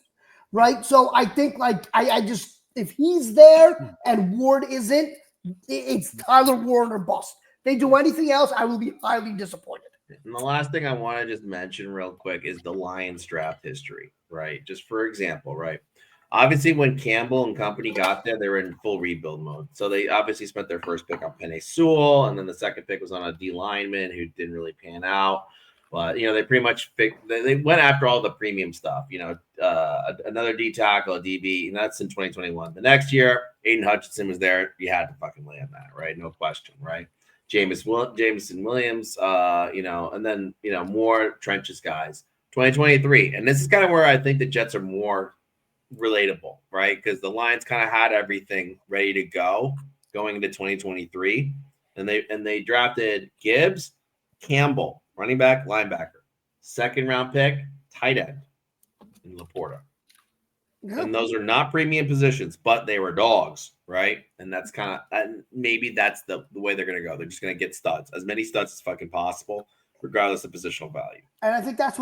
right? So I think, like, I just, if he's there and Ward isn't, It's Tyler Warren or bust. They do anything else, I will be highly disappointed. And the last thing I want to just mention real quick is the Lions draft history, right? Just for example, right? Obviously, when Campbell and company got there, they were in full rebuild mode. So they obviously spent their first pick on Penei Sewell, and then the second pick was on a D lineman who didn't really pan out. But they pretty much picked. They went after all the premium stuff. Another D tackle, a DB, and that's in 2021. The next year, Aiden Hutchinson was there. You had to fucking land that, right? No question, right? Jameson Williams, and then more trenches guys. 2023, and this is kind of where I think the Jets are more relatable, right? Because the Lions kind of had everything ready to go going into 2023, and they drafted Gibbs, Campbell, running back, linebacker, second round pick, tight end, in Laporta. Yep. And those are not premium positions, but they were dogs, right? And that's kind of maybe that's the way they're going to go. They're just going to get studs, as many studs as fucking possible, regardless of positional value. And I think that's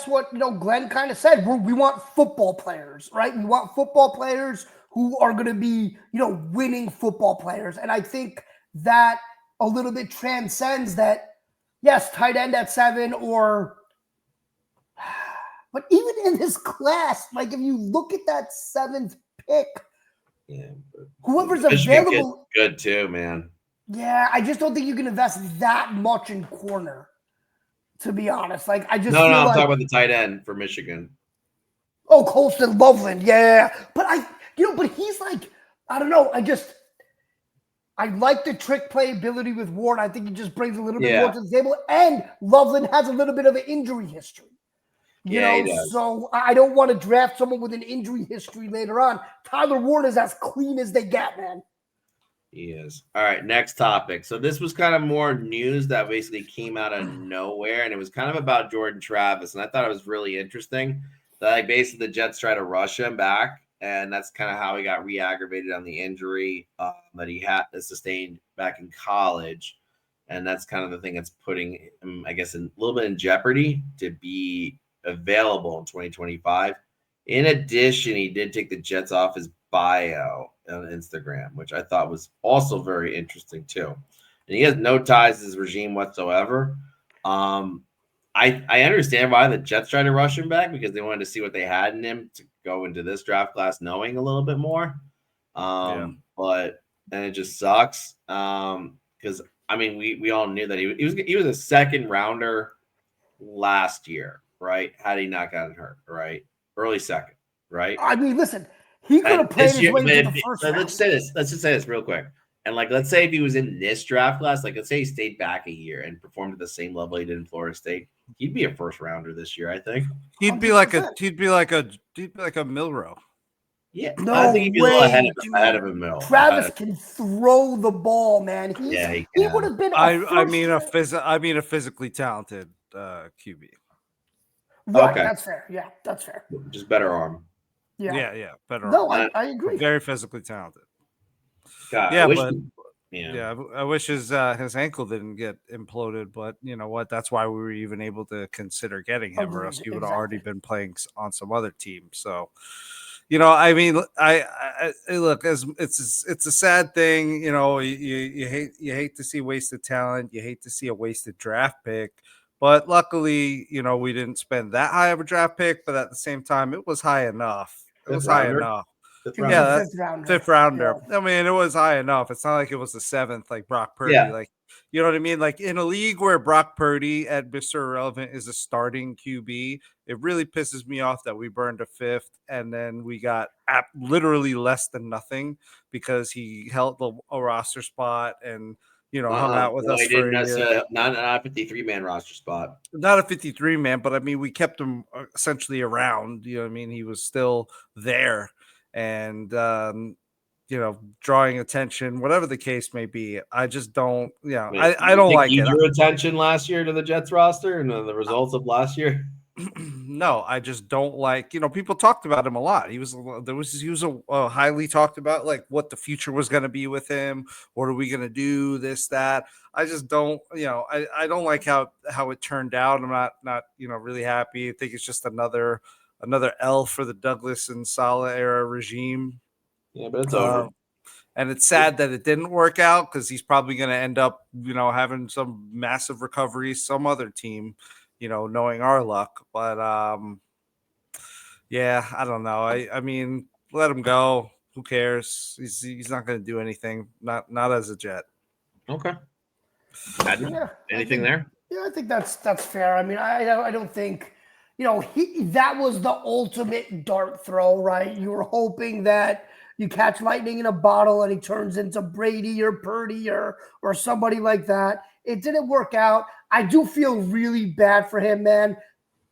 what Glenn kind of said. We want football players, right? We want football players who are going to be winning football players. And I think that a little bit transcends that. Yes, tight end at 7 but even in this class, like if you look at that 7th pick, whoever's available, good too, man. Yeah, I just don't think you can invest that much in corner. To be honest, like I just I'm talking about the tight end for Michigan. Oh, Colston Loveland, yeah, but but he's like I don't know. I like the trick play ability with Ward. I think he just brings a little bit more to the table. And Loveland has a little bit of an injury history. He does. So I don't want to draft someone with an injury history later on. Tyler Ward is as clean as they get, man. He is. All right, next topic. So this was kind of more news that basically came out of nowhere, and it was kind of about Jordan Travis, and I thought it was really interesting that basically the Jets try to rush him back. And that's kind of how he got re-aggravated on the injury that he had sustained back in college. And that's kind of the thing that's putting him, I guess, a little bit in jeopardy to be available in 2025. In addition, he did take the Jets off his bio on Instagram, which I thought was also very interesting too. And he has no ties to his regime whatsoever. I understand why the Jets tried to rush him back because they wanted to see what they had in him to go into this draft class knowing a little bit more. But then it just sucks because we all knew that he was a second rounder last year, right? Had he not gotten hurt, right? Early second, right? Listen, he could have played his way into the first round. Let's just say this real quick. And let's say if he was in this draft class, let's say he stayed back a year and performed at the same level he did in Florida State, he'd be a first rounder this year, I think. He'd be like a Milroe. Yeah, no I think he'd be way, a little ahead of a Mill. Travis can throw the ball, man. He would have been. I mean a physically talented QB. Right, okay. That's fair. Yeah, that's fair. Just better arm. Yeah, better. No, I agree. Very physically talented. God, I wish his ankle didn't get imploded, but you know what? That's why we were even able to consider getting him, or else he would have already been playing on some other team. So, I look, it's a sad thing. You hate to see wasted talent. You hate to see a wasted draft pick. But luckily, we didn't spend that high of a draft pick. But at the same time, it was high enough. It was high enough. Fifth rounder. Yeah. It was high enough. It's not like it was the 7th, like Brock Purdy. Yeah. Like, you know what I mean? Like in a league where Brock Purdy at Mr. Irrelevant is a starting QB, it really pisses me off that we burned a 5th and then we got literally less than nothing because he held a roster spot and hung out with us for a year. Not a 53-man roster spot. Not a 53-man, but we kept him essentially around. You know what I mean? He was still there. And, drawing attention, whatever the case may be, I just don't, I don't like it. Drew attention last year to the Jets roster and the results of last year? No, I just don't like, people talked about him a lot. He was a highly talked about, like what the future was going to be with him. What are we going to do? This, that. I just don't, I don't like how it turned out. I'm not, really happy. I think it's just another L for the Douglas and Saleh era regime. Yeah, but it's over. And it's sad that it didn't work out because he's probably going to end up, having some massive recoveries, some other team, knowing our luck. But yeah, I don't know. I mean, let him go. Who cares? He's not going to do anything. Not as a Jet. Okay. Yeah, Anything there? Yeah, I think that's fair. I mean, I don't think, that was the ultimate dart throw, right? You were hoping that you catch lightning in a bottle and he turns into Brady or Purdy or somebody like that. It didn't work out. I do feel really bad for him, man.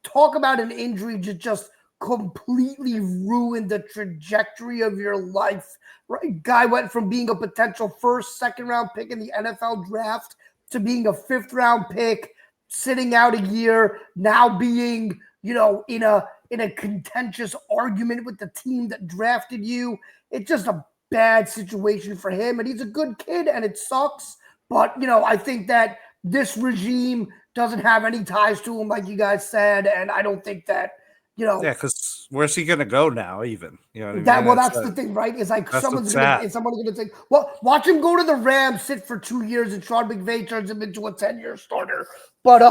Talk about an injury just completely ruined the trajectory of your life. Right? Guy went from being a potential first, second round pick in the NFL draft to being a fifth round pick, sitting out a year, now being, in a contentious argument with the team that drafted you. It's just a bad situation for him. And he's a good kid and it sucks. But, I think that this regime doesn't have any ties to him, like you guys said. And I don't think that, Yeah, because where's he gonna go now? Even that's the thing, right? Is like someone's gonna say, well, watch him go to the Rams, sit for 2 years, and Sean McVay turns him into a 10-year starter. But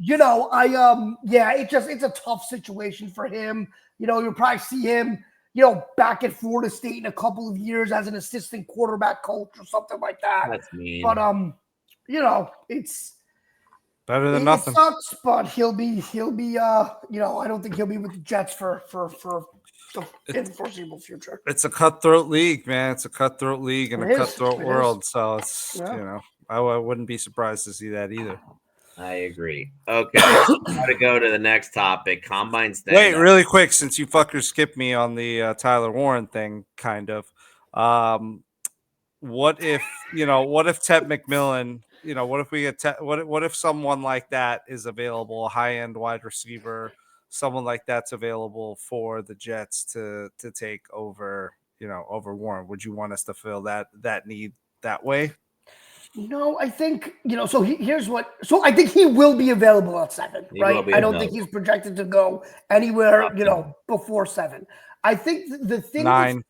it's a tough situation for him. You'll probably see him, back at Florida State in a couple of years as an assistant quarterback coach or something like that. That's mean. But it's better than nothing. It sucks, but he'll be. I don't think he'll be with the Jets for the foreseeable future. It's a cutthroat league, man. It's a cutthroat league and a cutthroat world. So it's I wouldn't be surprised to see that either. I agree. Okay, got to go to the next topic. Combine standouts. Wait, really quick, since you fuckers skipped me on the Tyler Warren thing, kind of. What if Ted McMillan? What if we get what if someone like that is available, a high-end wide receiver, someone like that's available for the Jets to take over, over Warren? Would you want us to fill that need that way? No, I think, so I think he will be available at 7, right? I don't think he's projected to go anywhere, before 7. I think the thing 9.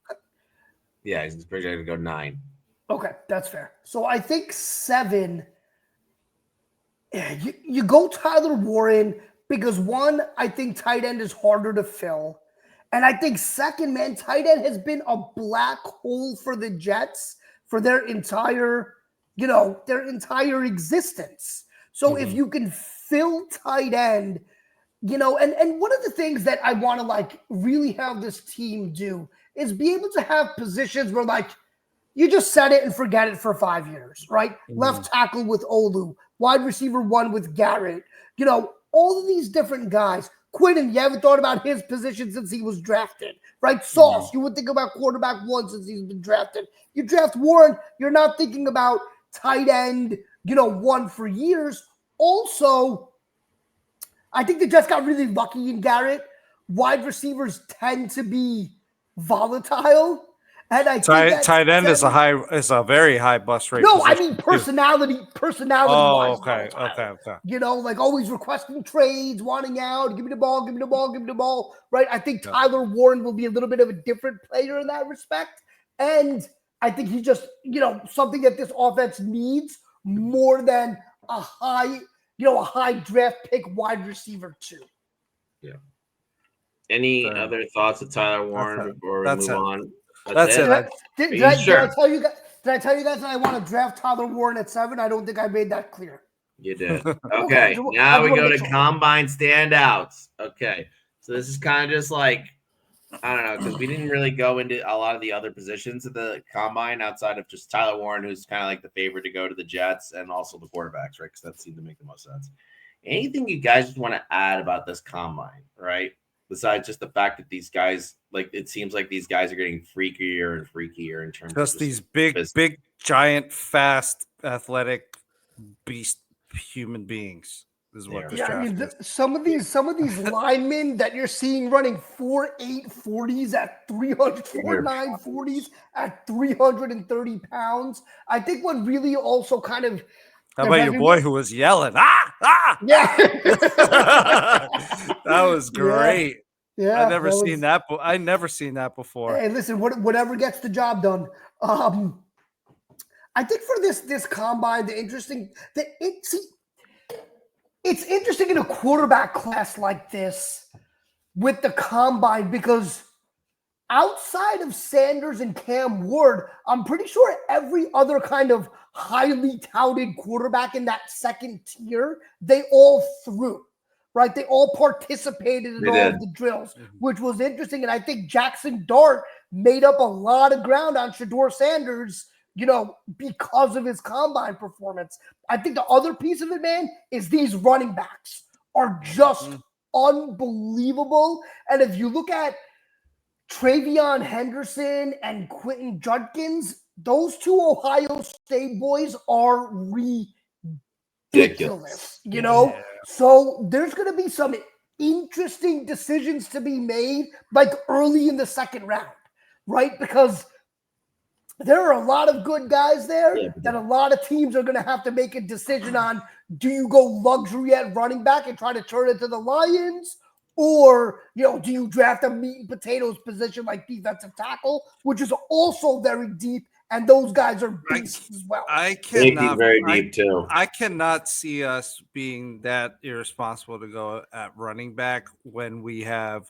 Yeah, he's projected to go 9. Okay, that's fair. So I think 7, you go Tyler Warren because 1, I think tight end is harder to fill. And I think 2nd, man, tight end has been a black hole for the Jets for their entire existence. So if you can fill tight end, and one of the things that I want to really have this team do is be able to have positions where you just set it and forget it for 5 years, right? Left tackle with Olu, wide receiver 1 with Garrett, all of these different guys. Quinton, you haven't thought about his position since he was drafted, right? Sauce, you would think about quarterback 1 since he's been drafted. You draft Warren, you're not thinking about tight end, 1 for years. Also, I think the Jets got really lucky in Garrett. Wide receivers tend to be volatile. And I think tight end is a very high bust rate. No, I mean personality. Oh, okay. Always requesting trades, wanting out, give me the ball. Right? I think Tyler Warren will be a little bit of a different player in that respect, and I think he just something that this offense needs more than a high draft pick wide receiver 2. Yeah. Any other thoughts of Tyler Warren before we move on? That's it. Did I tell you guys that I want to draft Tyler Warren at 7? I don't think I made that clear. You did. Okay. Now we go to combine standouts. Okay. So this is kind of just I don't know, because we didn't really go into a lot of the other positions of the combine outside of just Tyler Warren, who's kind of the favorite to go to the Jets, and also the quarterbacks, right? Because that seemed to make the most sense. Anything you guys want to add about this combine, right? Besides just the fact that these guys, it seems like these guys are getting freakier and freakier in terms of these big, giant, fast, athletic beast human beings. This is what this draft is. Some of these linemen that you're seeing running 4.8 40s at 4.9 40s at 330 pounds. I think what really also kind of. How about your boy who was yelling? Ah! Yeah. That was great. Yeah, I never seen that. I never seen that before. Hey, listen, whatever gets the job done. I think for this combine, it's interesting in a quarterback class like this with the combine because outside of Sanders and Cam Ward, I'm pretty sure every other kind of highly touted quarterback in that second tier, they all threw, right? They all participated in all of the drills, which was interesting. And I think Jackson Dart made up a lot of ground on Shedeur Sanders, because of his combine performance. I think the other piece of it, man, is these running backs are just unbelievable. And if you look at Travion Henderson and Quentin Judkins, those two Ohio State boys are ridiculous, Yeah. So there's going to be some interesting decisions to be made like early in the second round, right? Because there are a lot of good guys there that a lot of teams are going to have to make a decision on. Do you go luxury at running back and try to turn it to the Lions? Or, do you draft a meat and potatoes position like defensive tackle, which is also very deep, and those guys are beasts as well. Very deep too. I cannot see us being that irresponsible to go at running back when we have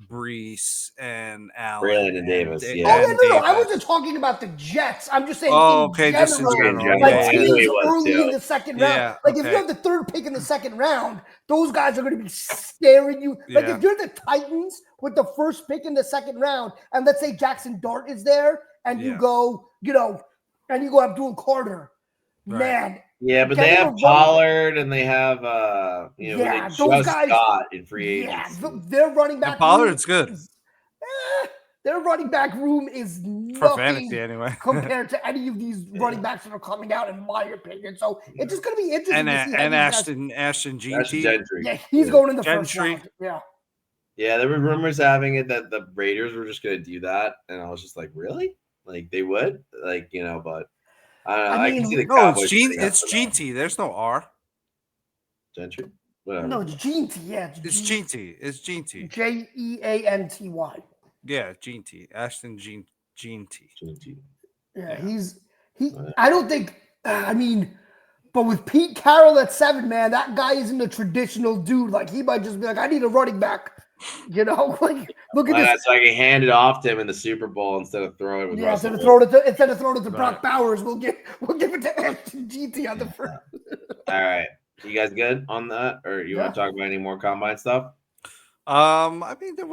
Brees and Allen Braylon and Davis. No. I wasn't talking about the Jets. I'm just saying just in general. Like teams early in the second round. Like if okay. you have the third pick in the second round, those guys are going to be staring you. Like if you're the Titans with the first pick in the second round, and let's say Jackson Dart is there, and you go, and you go Abdul Carter, man. Yeah, but they have Pollard and they have those guys got in free agents. Yeah, their running back. Pollard's good. Their running back room is nothing for fantasy anyway compared to any of these running backs that are coming out, in my opinion. So it's just going to be interesting. And Ashton Gentry. Yeah, he's going in the first round. Yeah, there were rumors having it that the Raiders were just going to do that, and I was just like, really? Like they would? Like but. I can see the Cowboys. It's Gentry. There's no R. Gentry? Whatever. No, it's Gentry. Yeah, it's Gentry. It's Gentry. Jeanty. Yeah, Gentry. Ashton Gentry. Yeah, I don't think. But with Pete Carroll at 7, man, that guy isn't a traditional dude. Like he might just be like, I need a running back. Like look at this. So I can hand it off to him in the Super Bowl instead of throwing it with instead of throwing it to Brock Bowers, we'll give it to GT on the first. All right, you guys good on that, or you want to talk about any more combine stuff? There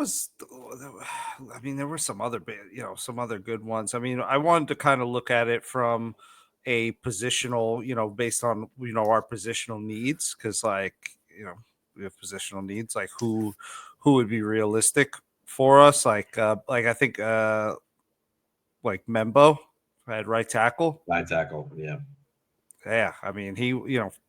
were some other good ones. I wanted to kind of look at it from a positional, based on our positional needs, because we have positional needs, like who would be realistic for us, like I think like Membo at right tackle. Yeah. He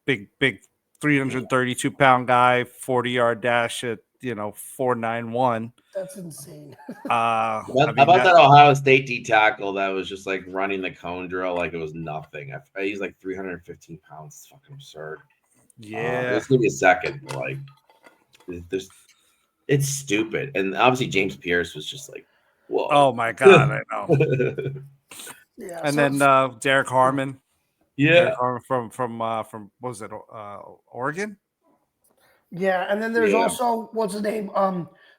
big 332-pound guy, 40-yard dash at 4.91. That's insane. How about that Ohio State D tackle that was just like running the cone drill like it was nothing? He's like 315 pounds. It's fucking absurd. Yeah, it's gonna be a second. Like, it's stupid, and obviously James Pierce was just like, whoa. Oh my god, I know. And then Derek Harmon. Yeah, Derek Harmon from what was it? Oregon. Yeah, and then there's also what's his name?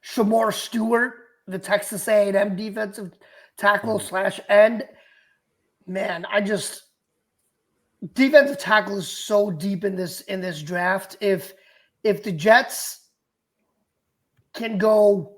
Shamar Stewart, the Texas A&M defensive tackle / end. Man, defensive tackle is so deep in this draft. If the Jets can go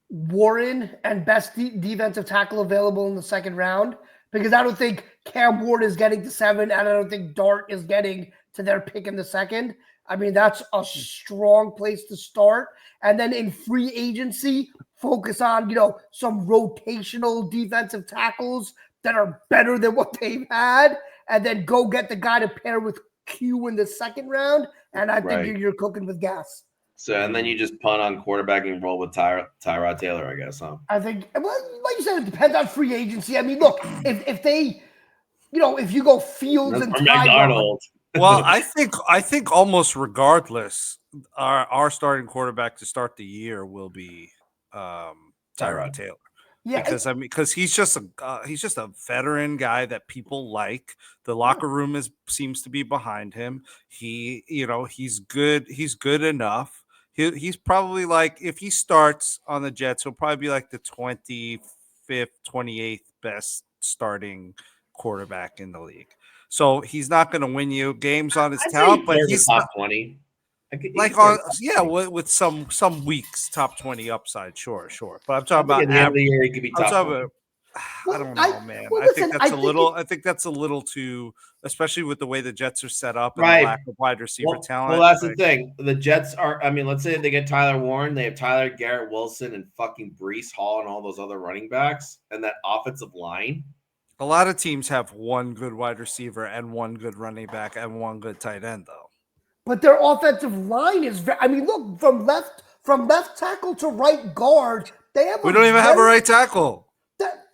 Warren and best defensive tackle available in the second round, because I don't think Cam Ward is getting to 7, and I don't think Dart is getting to their pick in the second. That's a strong place to start. And then in free agency, focus on, some rotational defensive tackles that are better than what they've had, and then go get the guy to pair with Q in the second round. And I think you're cooking with gas. So, and then you just punt on quarterbacking and roll with Tyrod Taylor, I guess, huh? I think, well, like you said, it depends on free agency. Look, if they, if you go Fields and Tyrod. Well, I think almost regardless, our starting quarterback to start the year will be Tyrod Taylor. Yeah, Because he's just a veteran guy that people like. The locker room seems to be behind him. He's good. He's good enough. He's probably like, if he starts on the Jets, he'll probably be like the 25th, 28th best starting quarterback in the league. So he's not going to win you games on his talent, but he's top 20. Like with some weeks top 20 upside, sure. But I'm talking about at the end of the year, he could be top 20. I don't know, man. I think that's a little too, especially with the way the Jets are set up and the lack of wide receiver talent. Well, that's the thing. The Jets are. I mean, let's say they get Tyler Warren, they have Tyler, Garrett Wilson, and fucking Breece Hall, and all those other running backs, and that offensive line. A lot of teams have one good wide receiver and one good running back and one good tight end, though. But their offensive line is very, I mean, look, from left tackle to right guard, they have. We don't even have a right tackle.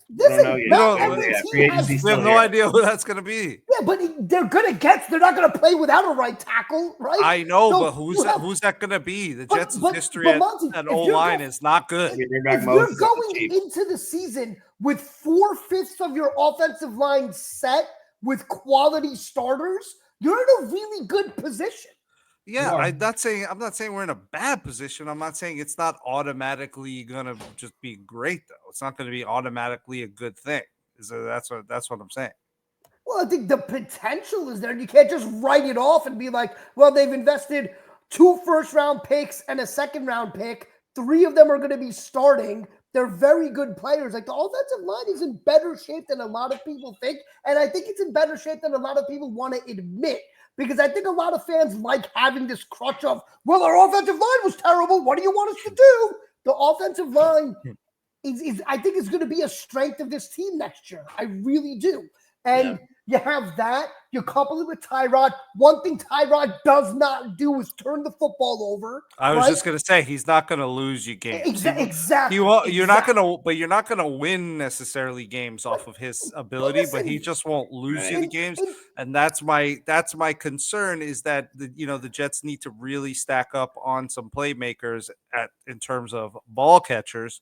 We have no idea who that's going to be. Yeah, but they're not going to play without a right tackle, right? I know, but who's that going to be? The Jets' history at O-line is not good. If you're going into the season with 4/5 of your offensive line set with quality starters, you're in a really good position. Yeah, I'm not saying we're in a bad position. I'm not saying it's not automatically gonna just be great, though. It's not going to be automatically a good thing. That's what I'm saying. Well, I think the potential is there. You can't just write it off and be like, well, they've invested 2 first-round picks and a 2nd-round pick. 3 of them are going to be starting. They're very good players. Like, the offensive line is in better shape than a lot of people think, and I think it's in better shape than a lot of people want to admit. Because I think a lot of fans like having this crutch of, well, our offensive line was terrible. What do you want us to do? The offensive line I think is going to be a strength of this team next year. I really do. And you have that. You couple it with Tyrod. One thing Tyrod does not do is turn the football over. I was just going to say, he's not going to lose you games. Exactly. You're not going to win necessarily games off of his ability, but he just won't lose you the games. And that's my concern, is that the Jets need to really stack up on some playmakers in terms of ball catchers.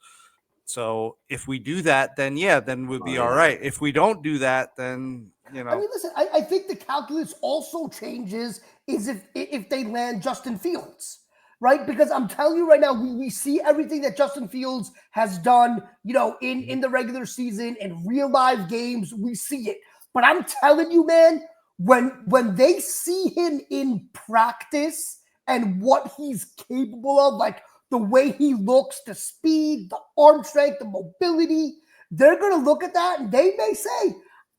So if we do that, then we'll be all right. If we don't do that, then I mean, listen, I think the calculus also changes is if they land Justin Fields, right? Because I'm telling you right now, we see everything that Justin Fields has done, in the regular season and real live games. We see it. But I'm telling you, man, when they see him in practice and what he's capable of, like the way he looks, the speed, the arm strength, the mobility, they're going to look at that and they may say,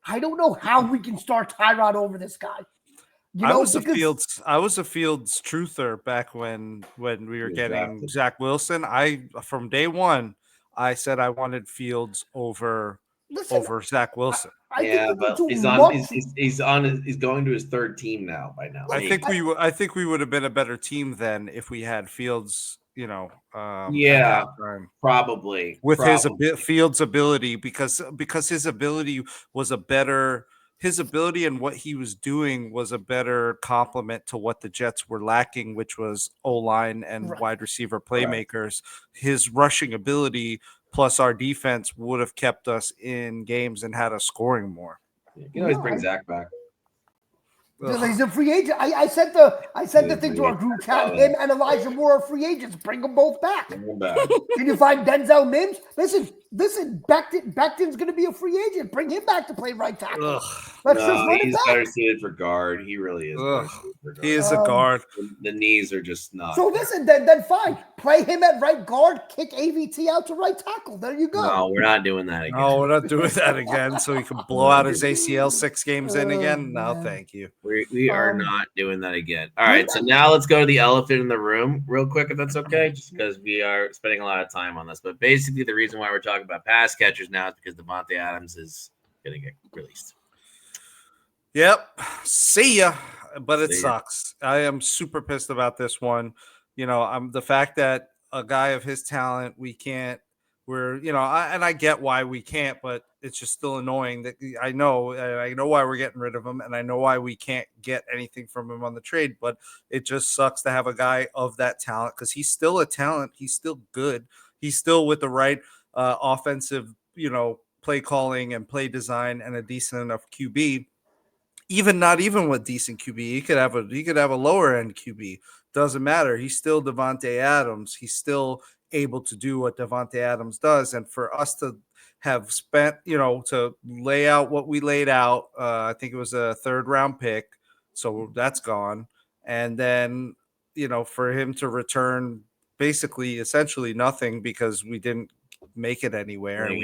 I don't know how we can start Tyrod over this guy. I was a Fields truther back when we were getting Zach Wilson. From day one, I said I wanted Fields over Zach Wilson. But he's going to his 3rd team now by now. I think we would have been a better team then if we had Fields. Probably with his Fields' ability, because his ability was his ability and what he was doing was a better complement to what the Jets were lacking, which was O-line and wide receiver playmakers. His rushing ability plus our defense would have kept us in games and had us scoring more. You can always bring Zach back. He's a free agent. I sent the thing to our group chat. Him and Elijah Moore are free agents. Bring them both back. Can you find Denzel Mims? Listen. Becton's going to be a free agent. Bring him back to play right tackle. He's better suited for guard. He really is. He is a guard. The knees are just not. So listen, then fine. Play him at right guard. Kick AVT out to right tackle. There you go. No, we're not doing that again. No, we're not doing that again. So he can blow out his ACL 6 games in again. No, thank you. We are not doing that again. All right, so now let's go to the elephant in the room real quick, if that's okay, just because we are spending a lot of time on this. But basically, the reason why we're talking about pass catchers now is because Davante Adams is going to get released. Yep. See ya. But it sucks. I am super pissed about this one. I'm the fact that a guy of his talent, I get why we can't, but it's just still annoying that I know why we're getting rid of him, and I know why we can't get anything from him on the trade, but it just sucks to have a guy of that talent, because he's still a talent. He's still good. he's still with the right offensive, play calling and play design and a decent enough QB. Not even with decent QB, he could have a lower end QB. Doesn't matter. He's still Davante Adams. He's still able to do what Davante Adams does. And for us to have spent, to lay out what we laid out, I think it was a 3rd round pick, so that's gone. And then, for him to return basically essentially nothing because we didn't make it anywhere, and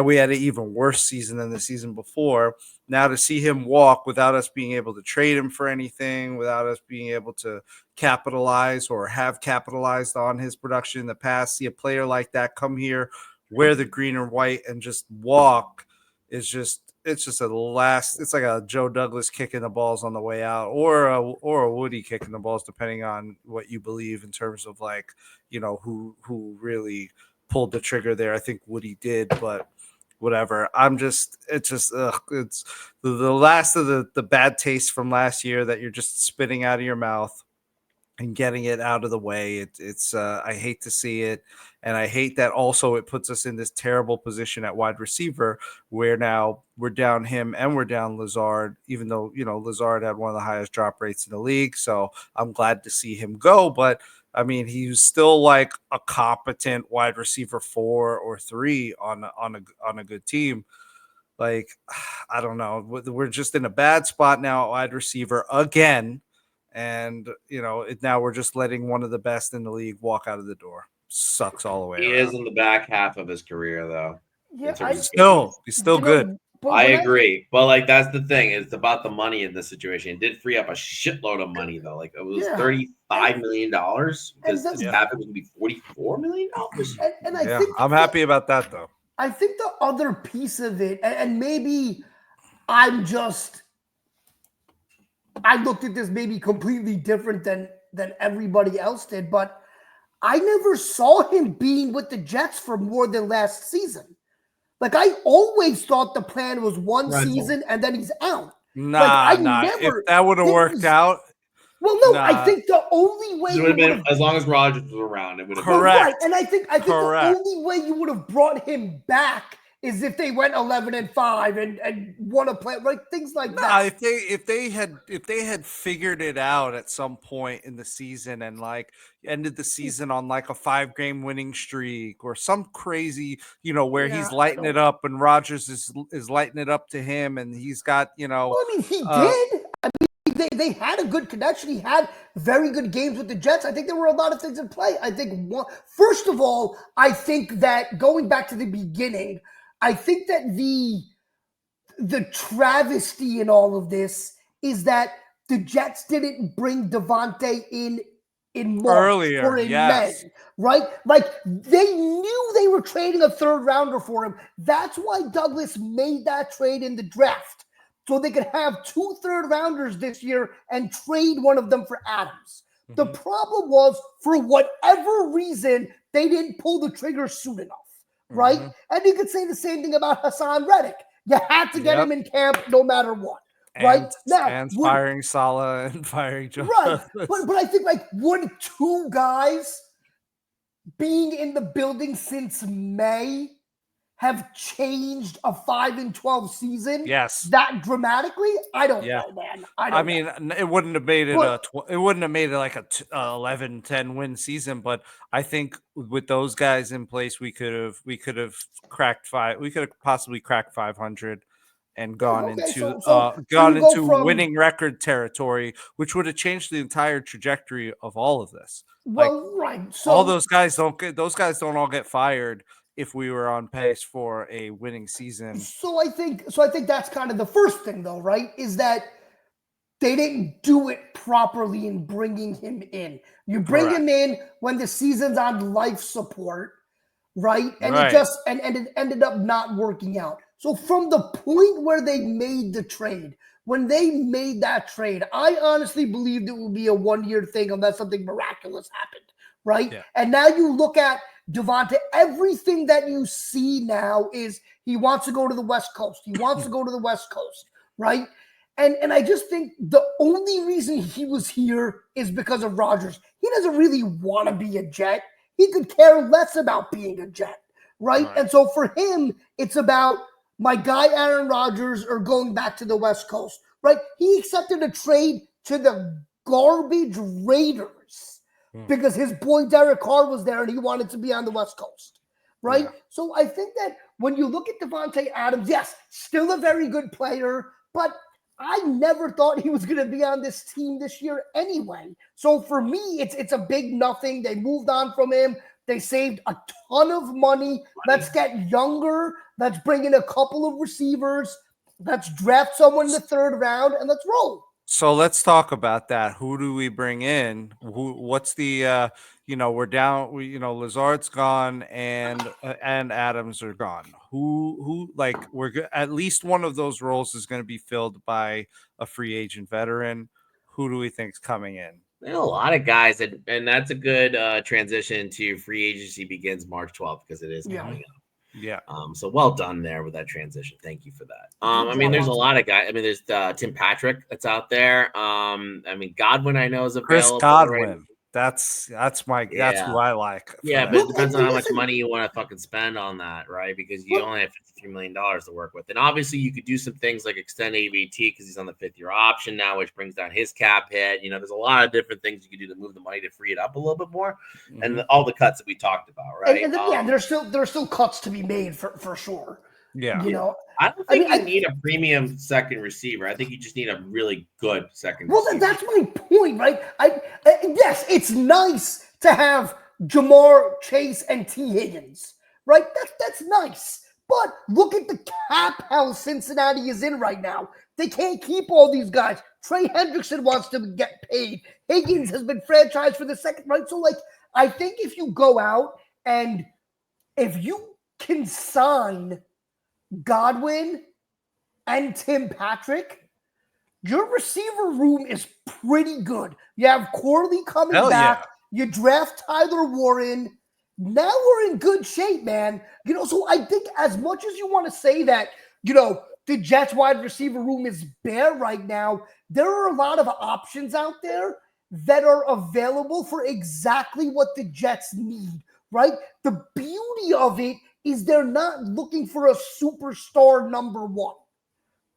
we had an even worse season than the season before. Now to see him walk without us being able to trade him for anything, without us being able to capitalize or have capitalized on his production in the past, see a player like that come here, wear the green and white, and just walk it's just it's like a Joe Douglas kicking the balls on the way out, or a Woody kicking the balls, depending on what you believe in terms of who really pulled the trigger there. I think Woody did, but whatever. It's the last of the bad taste from last year that you're just spitting out of your mouth and getting it out of the way. I hate to see it. And I hate that also it puts us in this terrible position at wide receiver where now we're down him and we're down Lazard, even though, Lazard had one of the highest drop rates in the league. So I'm glad to see him go. But I mean, he's still like a competent wide receiver 4 or 3 on a good team. Like, I don't know. We're just in a bad spot now at wide receiver again. And, now we're just letting one of the best in the league walk out of the door. Sucks all the way He around. is in the back half of his career, though. Yeah, he's still good. I agree. But, that's the thing. It's about the money in this situation. It did free up a shitload of money, though. It was $35 million because this cap was going to be $44 million. And I think I'm happy about that, though. I think the other piece of it, and maybe I looked at this maybe completely different than everybody else did, but I never saw him being with the Jets for more than last season. I always thought the plan was one season and then he's out. Nah. If that would have worked out. Well, no, I think the only way it would have been as long as Rodgers was around, it would have been correct. Right, and I think the only way you would have brought him back is if they went 11-5 and won a play, things like that. If they had figured it out at some point in the season and ended the season on a 5-game winning streak or some crazy, where he's lighting it up and Rodgers is lighting it up to him and he's got, Well, I mean, he did. I mean, they had a good connection. He had very good games with the Jets. I think there were a lot of things in play. I think first of all, I think that going back to the beginning, I think that the travesty in all of this is that the Jets didn't bring Davante in March earlier or in May, right? They knew they were trading a 3rd rounder for him. That's why Douglas made that trade in the draft, so they could have 2 3rd rounders this year and trade one of them for Adams. Mm-hmm. The problem was, for whatever reason, they didn't pull the trigger soon enough. Right? Mm-hmm. And you could say the same thing about Hassan Reddick. You had to get him in camp no matter what. Right? And firing Salah and firing Joe. Right. But I think would 2 guys being in the building since May have changed a 5-12 season? Yes. That dramatically? I don't know, man. I mean, it wouldn't have made it like a 11-10 win season, but I think with those guys in place, we could have cracked 5. We could have possibly cracked 500 and gone into winning record territory, which would have changed the entire trajectory of all of this. Well, right. So all those guys don't all get fired if we were on pace for a winning season. So I think that's kind of the first thing, though, right? Is that they didn't do it properly in bringing him in. You bring him in when the season's on life support, right? And it ended up not working out. So from the point where they made the trade, when they made that trade, I honestly believed it would be a 1-year thing unless something miraculous happened, right? Yeah. And now you look at Davante, everything that you see now is he wants to go to the West Coast. He wants to go to the West Coast, right? And I just think the only reason he was here is because of Rodgers. He doesn't really want to be a Jet. he could care less about being a Jet, right? And so for him, it's about my guy Aaron Rodgers or going back to the West Coast, right? He accepted a trade to the garbage Raiders because his boy Derek Carr was there and he wanted to be on the West Coast, right? Yeah. So I think that when you look at Davante Adams, yes, still a very good player, but I never thought he was going to be on this team this year anyway. So for me, it's a big nothing. They moved on from him. They saved a ton of money. Let's get younger. Let's bring in a couple of receivers. Let's draft someone in the third round and let's roll. So let's talk about that. Who do we bring in? What's the we're down, Lazard's gone and Adams are gone. Who like at least one of those roles is going to be filled by a free agent veteran. Who do we think's coming in? There are a lot of guys, and that's a good transition to free agency begins March 12th because it is coming up. Yeah. So well done there with that transition. Thank you for that. I mean, there's a lot of guys. I mean, there's Tim Patrick that's out there. I mean, Godwin I know is available. Chris Godwin. Right? That's that's who I like. Yeah, but it depends on how much money you want to fucking spend on that, right? Because you only have $53 million to work with. And obviously you could do some things like extend AVT because he's on the 5th-year option now, which brings down his cap hit. There's a lot of different things you could do to move the money to free it up a little bit more. And all the cuts that we talked about, right? And then, there's still cuts to be made for sure. Yeah. I don't think you need a premium second receiver. I think you just need a really good second receiver. Well, that's my point, right? Yes, it's nice to have Jamar Chase and T. Higgins, right? That's nice. But look at the cap hell Cincinnati is in right now. They can't keep all these guys. Trey Hendrickson wants to get paid. Higgins has been franchised for the second, right? So, I think if you go out and if you can sign Godwin and Tim Patrick, your receiver room is pretty good. You have Corley coming back. Yeah. You draft Tyler Warren. Now we're in good shape, man. So I think as much as you want to say that, the Jets wide receiver room is bare right now, there are a lot of options out there that are available for exactly what the Jets need, right? The beauty of it is they're not looking for a superstar number one,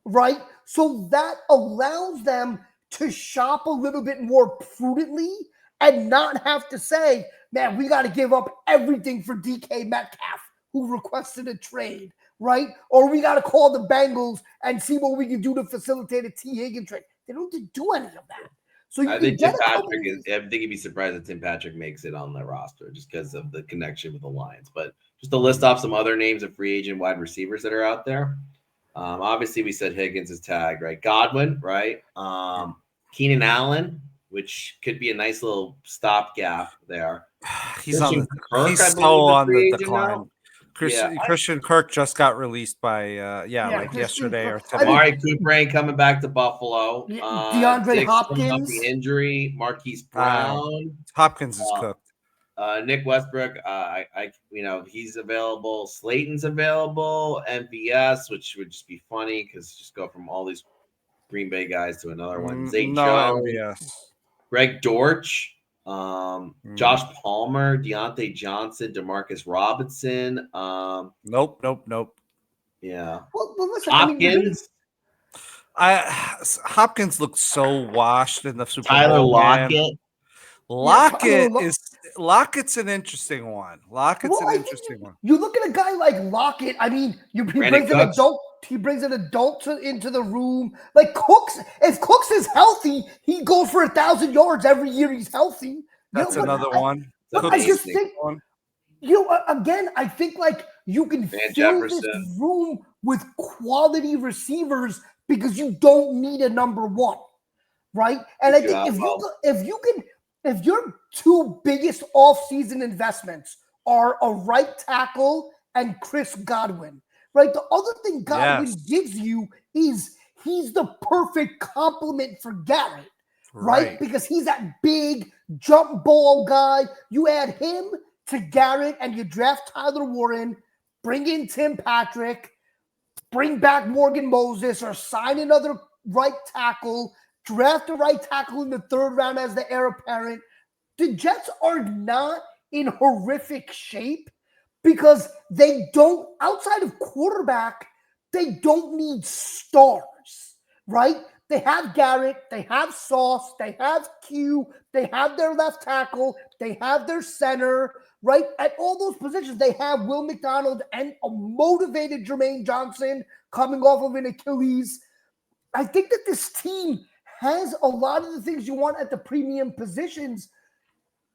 right? So that allows them to shop a little bit more prudently and not have to say, man, we got to give up everything for DK Metcalf, who requested a trade, right? Or we got to call the Bengals and see what we can do to facilitate a T. Higgins trade. They don't do any of that. So I think Tim Patrick I think you'd be surprised if Tim Patrick makes it on the roster just because of the connection with the Lions. But just to list off some other names of free agent wide receivers that are out there. Obviously, we said Higgins is tagged, right? Godwin, right? Keenan Allen, which could be a nice little stopgap there. He's so on the decline. Now. Christian Kirk just got released by yesterday or today. Amari Cooper ain't coming back to Buffalo. DeAndre Hopkins, the injury. Marquise Brown. Hopkins is cooked. Nick Westbrook, he's available. Slayton's available. MVS, which would just be funny because just go from all these Green Bay guys to another one. Zay Jones, Greg Dortch. Josh Palmer, Deontay Johnson, Demarcus Robinson. Nope. Yeah. Well, listen, Hopkins. Hopkins looked so washed in the Super Bowl. Tyler Lockett. Lockett's an interesting one. You look at a guy like Lockett. I mean, he brings an adult into the room. Like Cooks, if Cooks is healthy, he goes for 1,000 yards every year he's healthy. That's another one. I just think, again, I think you can fill this room with quality receivers because you don't need a number one, right? And I think if your two biggest offseason investments are a right tackle and Chris Godwin, right? The other thing Godwin gives you is he's the perfect complement for Garrett, right? Because he's that big jump ball guy. You add him to Garrett and you draft Tyler Warren, bring in Tim Patrick, bring back Morgan Moses or sign another right tackle, draft a right tackle in the third round as the heir apparent. The Jets are not in horrific shape because they don't, outside of quarterback, they don't need stars, right? They have Garrett, they have Sauce, they have Q, they have their left tackle, they have their center, right? At all those positions, they have Will McDonald and a motivated Jermaine Johnson coming off of an Achilles. I think that this team has a lot of the things you want at the premium positions.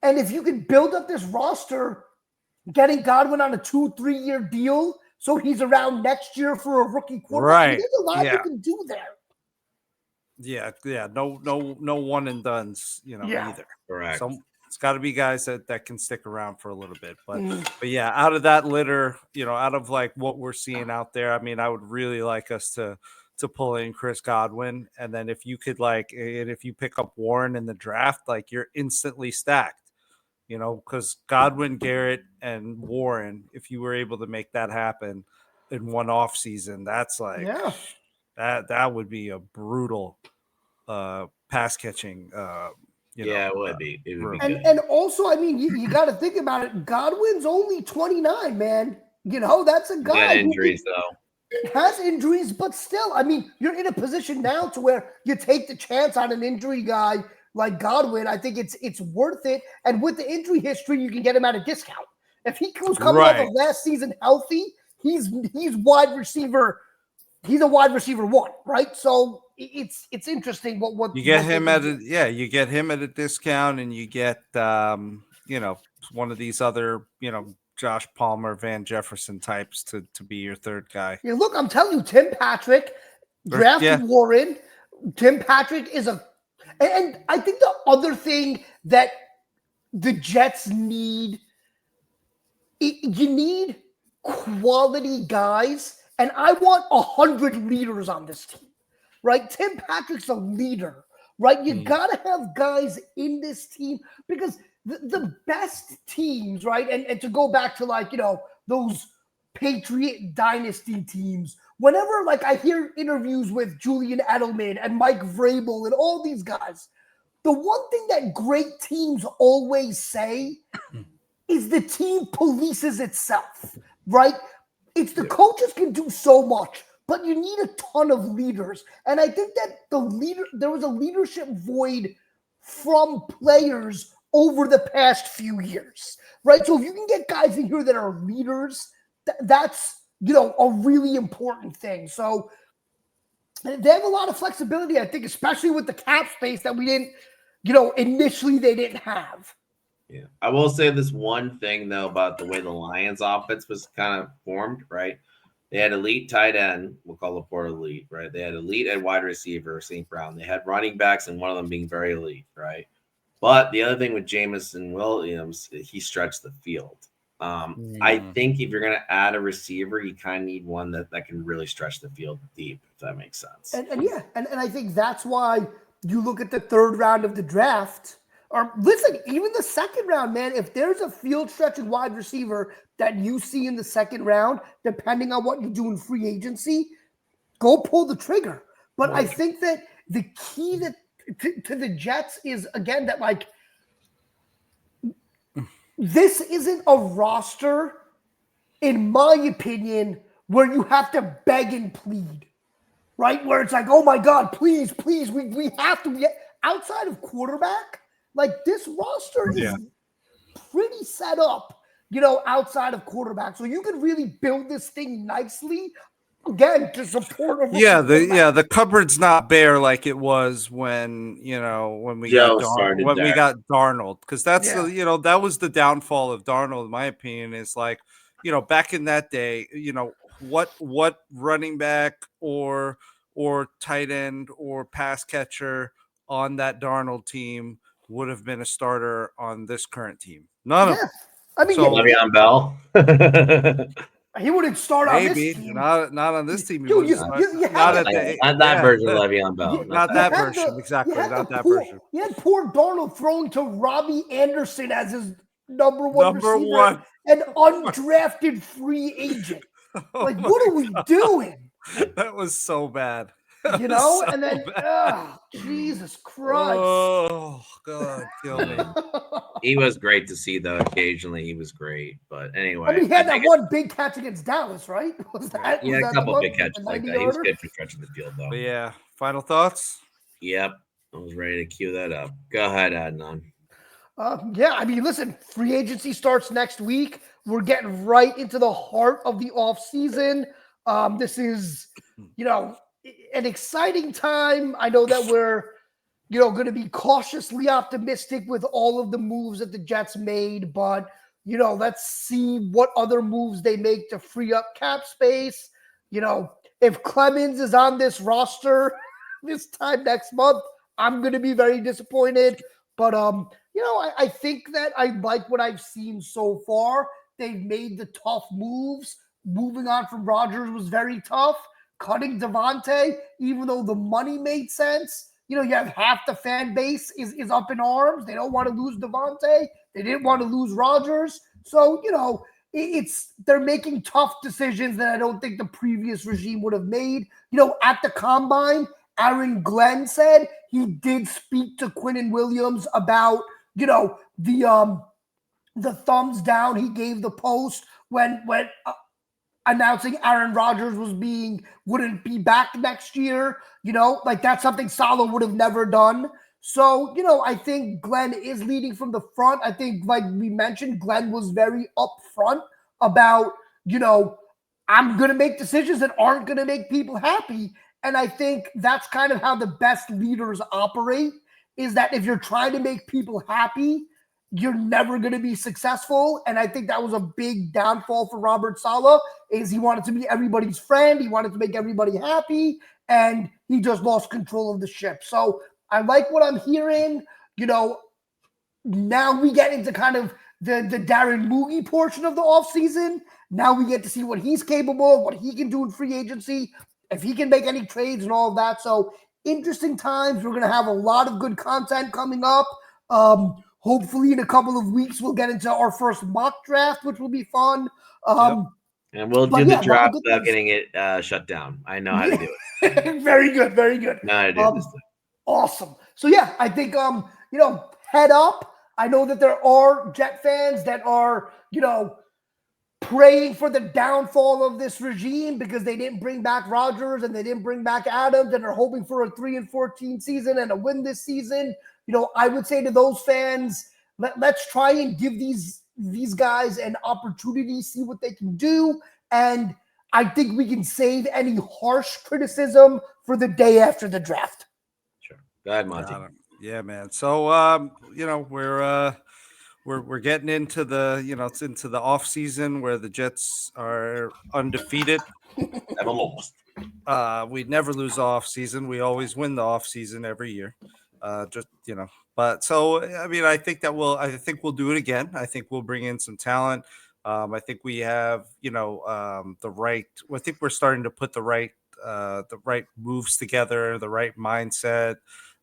And if you can build up this roster, getting Godwin on a 2-3 year deal, so he's around next year for a rookie quarterback. Right. There's a lot you can do there. Yeah. No one and dones, either. Correct. So it's got to be guys that can stick around for a little bit. But yeah, out of that litter, out of like what we're seeing out there, I mean, I would really like us to pull in Chris Godwin. And then if you could and if you pick up Warren in the draft, like you're instantly stacked. Because Godwin, Garrett, and Warren, if you were able to make that happen in one off season, that's like that would be a brutal pass catching. It would be. It would be and also, I mean, you got to think about it. Godwin's only 29, man. That's a guy injuries though. Has injuries, but still, I mean, you're in a position now to where you take the chance on an injury guy like Godwin. I think it's worth it. And with the injury history, you can get him at a discount. If he was coming off of last season healthy, he's wide receiver. He's a wide receiver 1, right? So it's interesting what you get him at you get him at a discount, and you get one of these other Josh Palmer, Van Jefferson types to be your third guy. Yeah, look, I'm telling you, Tim Patrick drafted Warren. Tim Patrick is and I think the other thing that the Jets need, you need quality guys, and I want 100 leaders on this team, right? Tim Patrick's a leader, right? You got to have guys in this team because the best teams, right? And to go back to those Patriot dynasty teams, whenever I hear interviews with Julian Edelman and Mike Vrabel and all these guys, the one thing that great teams always say is the team polices itself, right? It's the coaches can do so much, but you need a ton of leaders. And I think that there was a leadership void from players over the past few years, right? So if you can get guys in here that are leaders, that's a really important thing. So they have a lot of flexibility, I think, especially with the cap space that we didn't, initially they didn't have. Yeah. I will say this one thing, though, about the way the Lions offense was kind of formed, right? They had elite tight end. We'll call Laporte elite, right? They had elite at wide receiver, St. Brown. They had running backs, and one of them being very elite, right? But the other thing with Jamison Williams, he stretched the field. I think if you're going to add a receiver, you kind of need one that can really stretch the field deep, if that makes sense. And I think that's why you look at the third round of the draft, or listen, even the second round, man, if there's a field stretching wide receiver that you see in the second round, depending on what you do in free agency, go pull the trigger. But I think that the key to the Jets is, again, that this isn't a roster, in my opinion, where you have to beg and plead, right? Where it's like, oh my God, please, we have to get outside of quarterback. This roster is pretty set up, outside of quarterback. So you can really build this thing nicely, again, to support. The cupboard's not bare like it was when we got Darnold, because that's that was the downfall of Darnold, in my opinion. Is back in that day, what running back or tight end or pass catcher on that Darnold team would have been a starter on this current team? None of them. I mean, Le'Veon Bell. He wouldn't start on this team. Not on this team. Not that version of Le'Veon Bell. Not that version, exactly. Not that version. He had poor Darnold throwing to Robbie Anderson as his number one an undrafted free agent. What are we doing? That was so bad. You know, So and then bad. Jesus Christ. Oh God, kill me. He was great to see, though. Occasionally, he was great. But I anyway, mean, he I had that think one big catch against Dallas, right? Was that he was had a that the couple one? big The catches like 90 that. He was yarder? good for stretching the field, though. But yeah, final thoughts. Yep, I was ready to cue that up. Go ahead, Adnan. Yeah, I mean, listen, free agency starts next week. We're getting right into the heart of the off season. This is, an exciting time. I know that we're, going to be cautiously optimistic with all of the moves that the Jets made, but let's see what other moves they make to free up cap space. If Clemens is on this roster this time next month, I'm going to be very disappointed. But I think that I like what I've seen so far. They've made the tough moves. Moving on from Rodgers was very tough. Cutting Davante, even though the money made sense, you have half the fan base is up in arms. They don't want to lose Davante. They didn't want to lose Rodgers. So, they're making tough decisions that I don't think the previous regime would have made. At the combine, Aaron Glenn said he did speak to Quinnen Williams about, the thumbs down he gave the post when announcing Aaron Rodgers wouldn't be back next year. Like that's something Saleh would have never done. So, I think Glenn is leading from the front. I think, like we mentioned, Glenn was very upfront about, I'm going to make decisions that aren't going to make people happy. And I think that's kind of how the best leaders operate, is that if you're trying to make people happy, you're never going to be successful. And I think that was a big downfall for Robert Saleh, is he wanted to be everybody's friend. He wanted to make everybody happy, and he just lost control of the ship. So I like what I'm hearing. Now we get into kind of the Darren Moogie portion of the offseason. Now we get to see what he's capable of, what he can do in free agency, if he can make any trades and all of that. So interesting times. We're going to have a lot of good content coming up. Hopefully in a couple of weeks, we'll get into our first mock draft, which will be fun. And we'll do the draft without getting it shut down. I know how to do it. Very good. Very good. Know how to do this thing. Awesome. So yeah, I think, head up. I know that there are Jet fans that are, praying for the downfall of this regime because they didn't bring back Rodgers and they didn't bring back Adams, and are hoping for a 3-14 season and a win this season. I would say to those fans, let's try and give these guys an opportunity, see what they can do. And I think we can save any harsh criticism for the day after the draft. Sure. Go ahead, Monty. Yeah, man. So, we're getting into the, it's into the off season where the Jets are undefeated. Never lost. We never lose the off season. We always win the off season every year. But so, I mean, I think we'll do it again. I think we'll bring in some talent. I think we have, the right, I think we're starting to put the right moves together, the right mindset.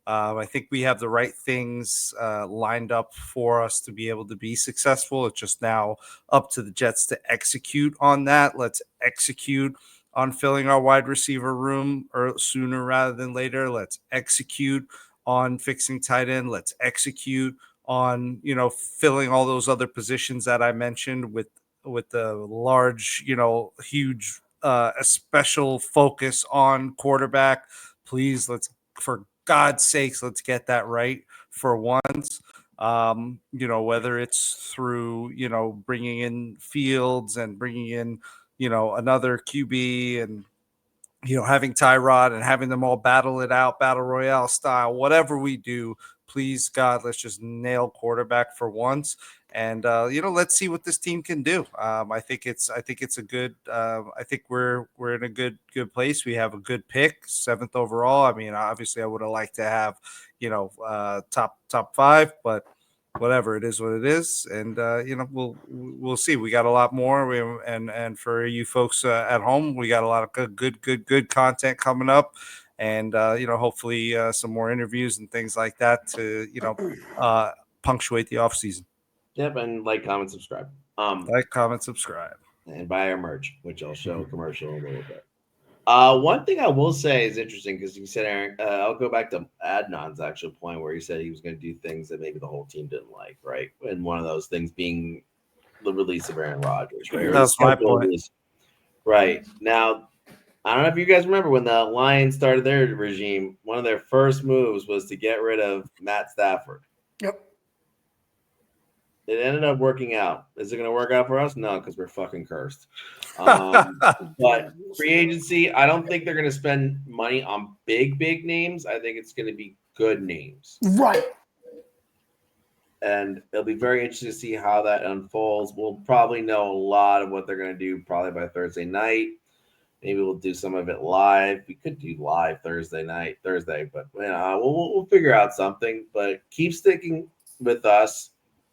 I think we have the right things lined up for us to be able to be successful. It's just now up to the Jets to execute on that. Let's execute on filling our wide receiver room sooner rather than later. Let's execute on fixing tight end. Let's execute on, filling all those other positions that I mentioned with the large, huge, a special focus on quarterback. Please, for God's sakes, let's get that right for once. Whether it's through, bringing in Fields and bringing in, another QB and, having Tyrod and having them all battle it out, battle royale style, whatever we do, please, God, let's just nail quarterback for once. And, let's see what this team can do. I think it's a good, I think we're in a good place. We have a good pick, 7th overall. I mean, obviously I would have liked to have, top 5, but whatever, it is what it is. And, we'll see. We got a lot more. And for you folks at home, we got a lot of good content coming up. And, hopefully some more interviews and things like that to, punctuate the off season. Yep, and like, comment, subscribe. Like, comment, subscribe. And buy our merch, which I'll show a commercial in a little bit. One thing I will say is interesting because you said, Aaron, I'll go back to Adnan's actual point where he said he was going to do things that maybe the whole team didn't like, right? And one of those things being the release of Aaron Rodgers, right? That's my point. Release. Right. Now, I don't know if you guys remember when the Lions started their regime, one of their first moves was to get rid of Matt Stafford. Yep. It ended up working out. Is it going to work out for us? No, because we're fucking cursed. But free agency, I don't think they're going to spend money on big names. I think it's going to be good names. Right. And it'll be very interesting to see how that unfolds. We'll probably know a lot of what they're going to do probably by Thursday night. Maybe we'll do some of it live. We could do live Thursday, but we'll figure out something. But keep sticking with us.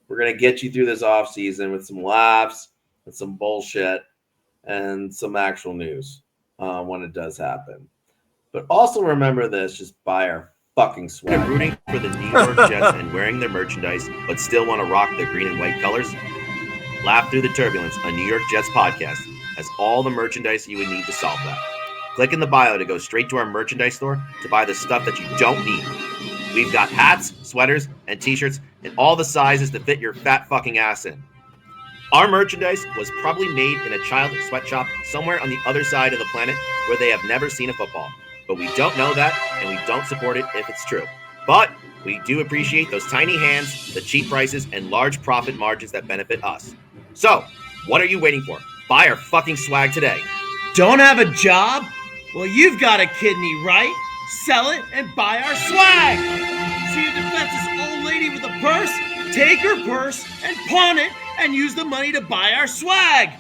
We're going to get you through this off season with some laughs and some bullshit and some actual news when it does happen. But also remember this, just buy our fucking swag. They're rooting for the New York Jets and wearing their merchandise, but still want to rock their green and white colors? Laugh Through the Turbulence, a New York Jets podcast, has all the merchandise you would need to solve that. Click in the bio to go straight to our merchandise store to buy the stuff that you don't need. We've got hats, sweaters, and t-shirts in all the sizes to fit your fat fucking ass in. Our merchandise was probably made in a child sweatshop somewhere on the other side of the planet where they have never seen a football. But we don't know that, and we don't support it if it's true. But we do appreciate those tiny hands, the cheap prices, and large profit margins that benefit us. So, what are you waiting for? Buy our fucking swag today. Don't have a job? Well, you've got a kidney, right? Sell it and buy our swag. See a defenseless old lady with a purse? Take her purse and pawn it and use the money to buy our swag.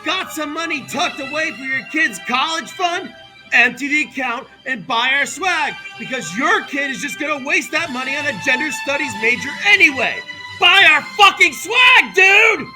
Got some money tucked away for your kid's college fund? Empty the account and buy our swag because your kid is just going to waste that money on a gender studies major anyway. Buy our fucking swag, dude!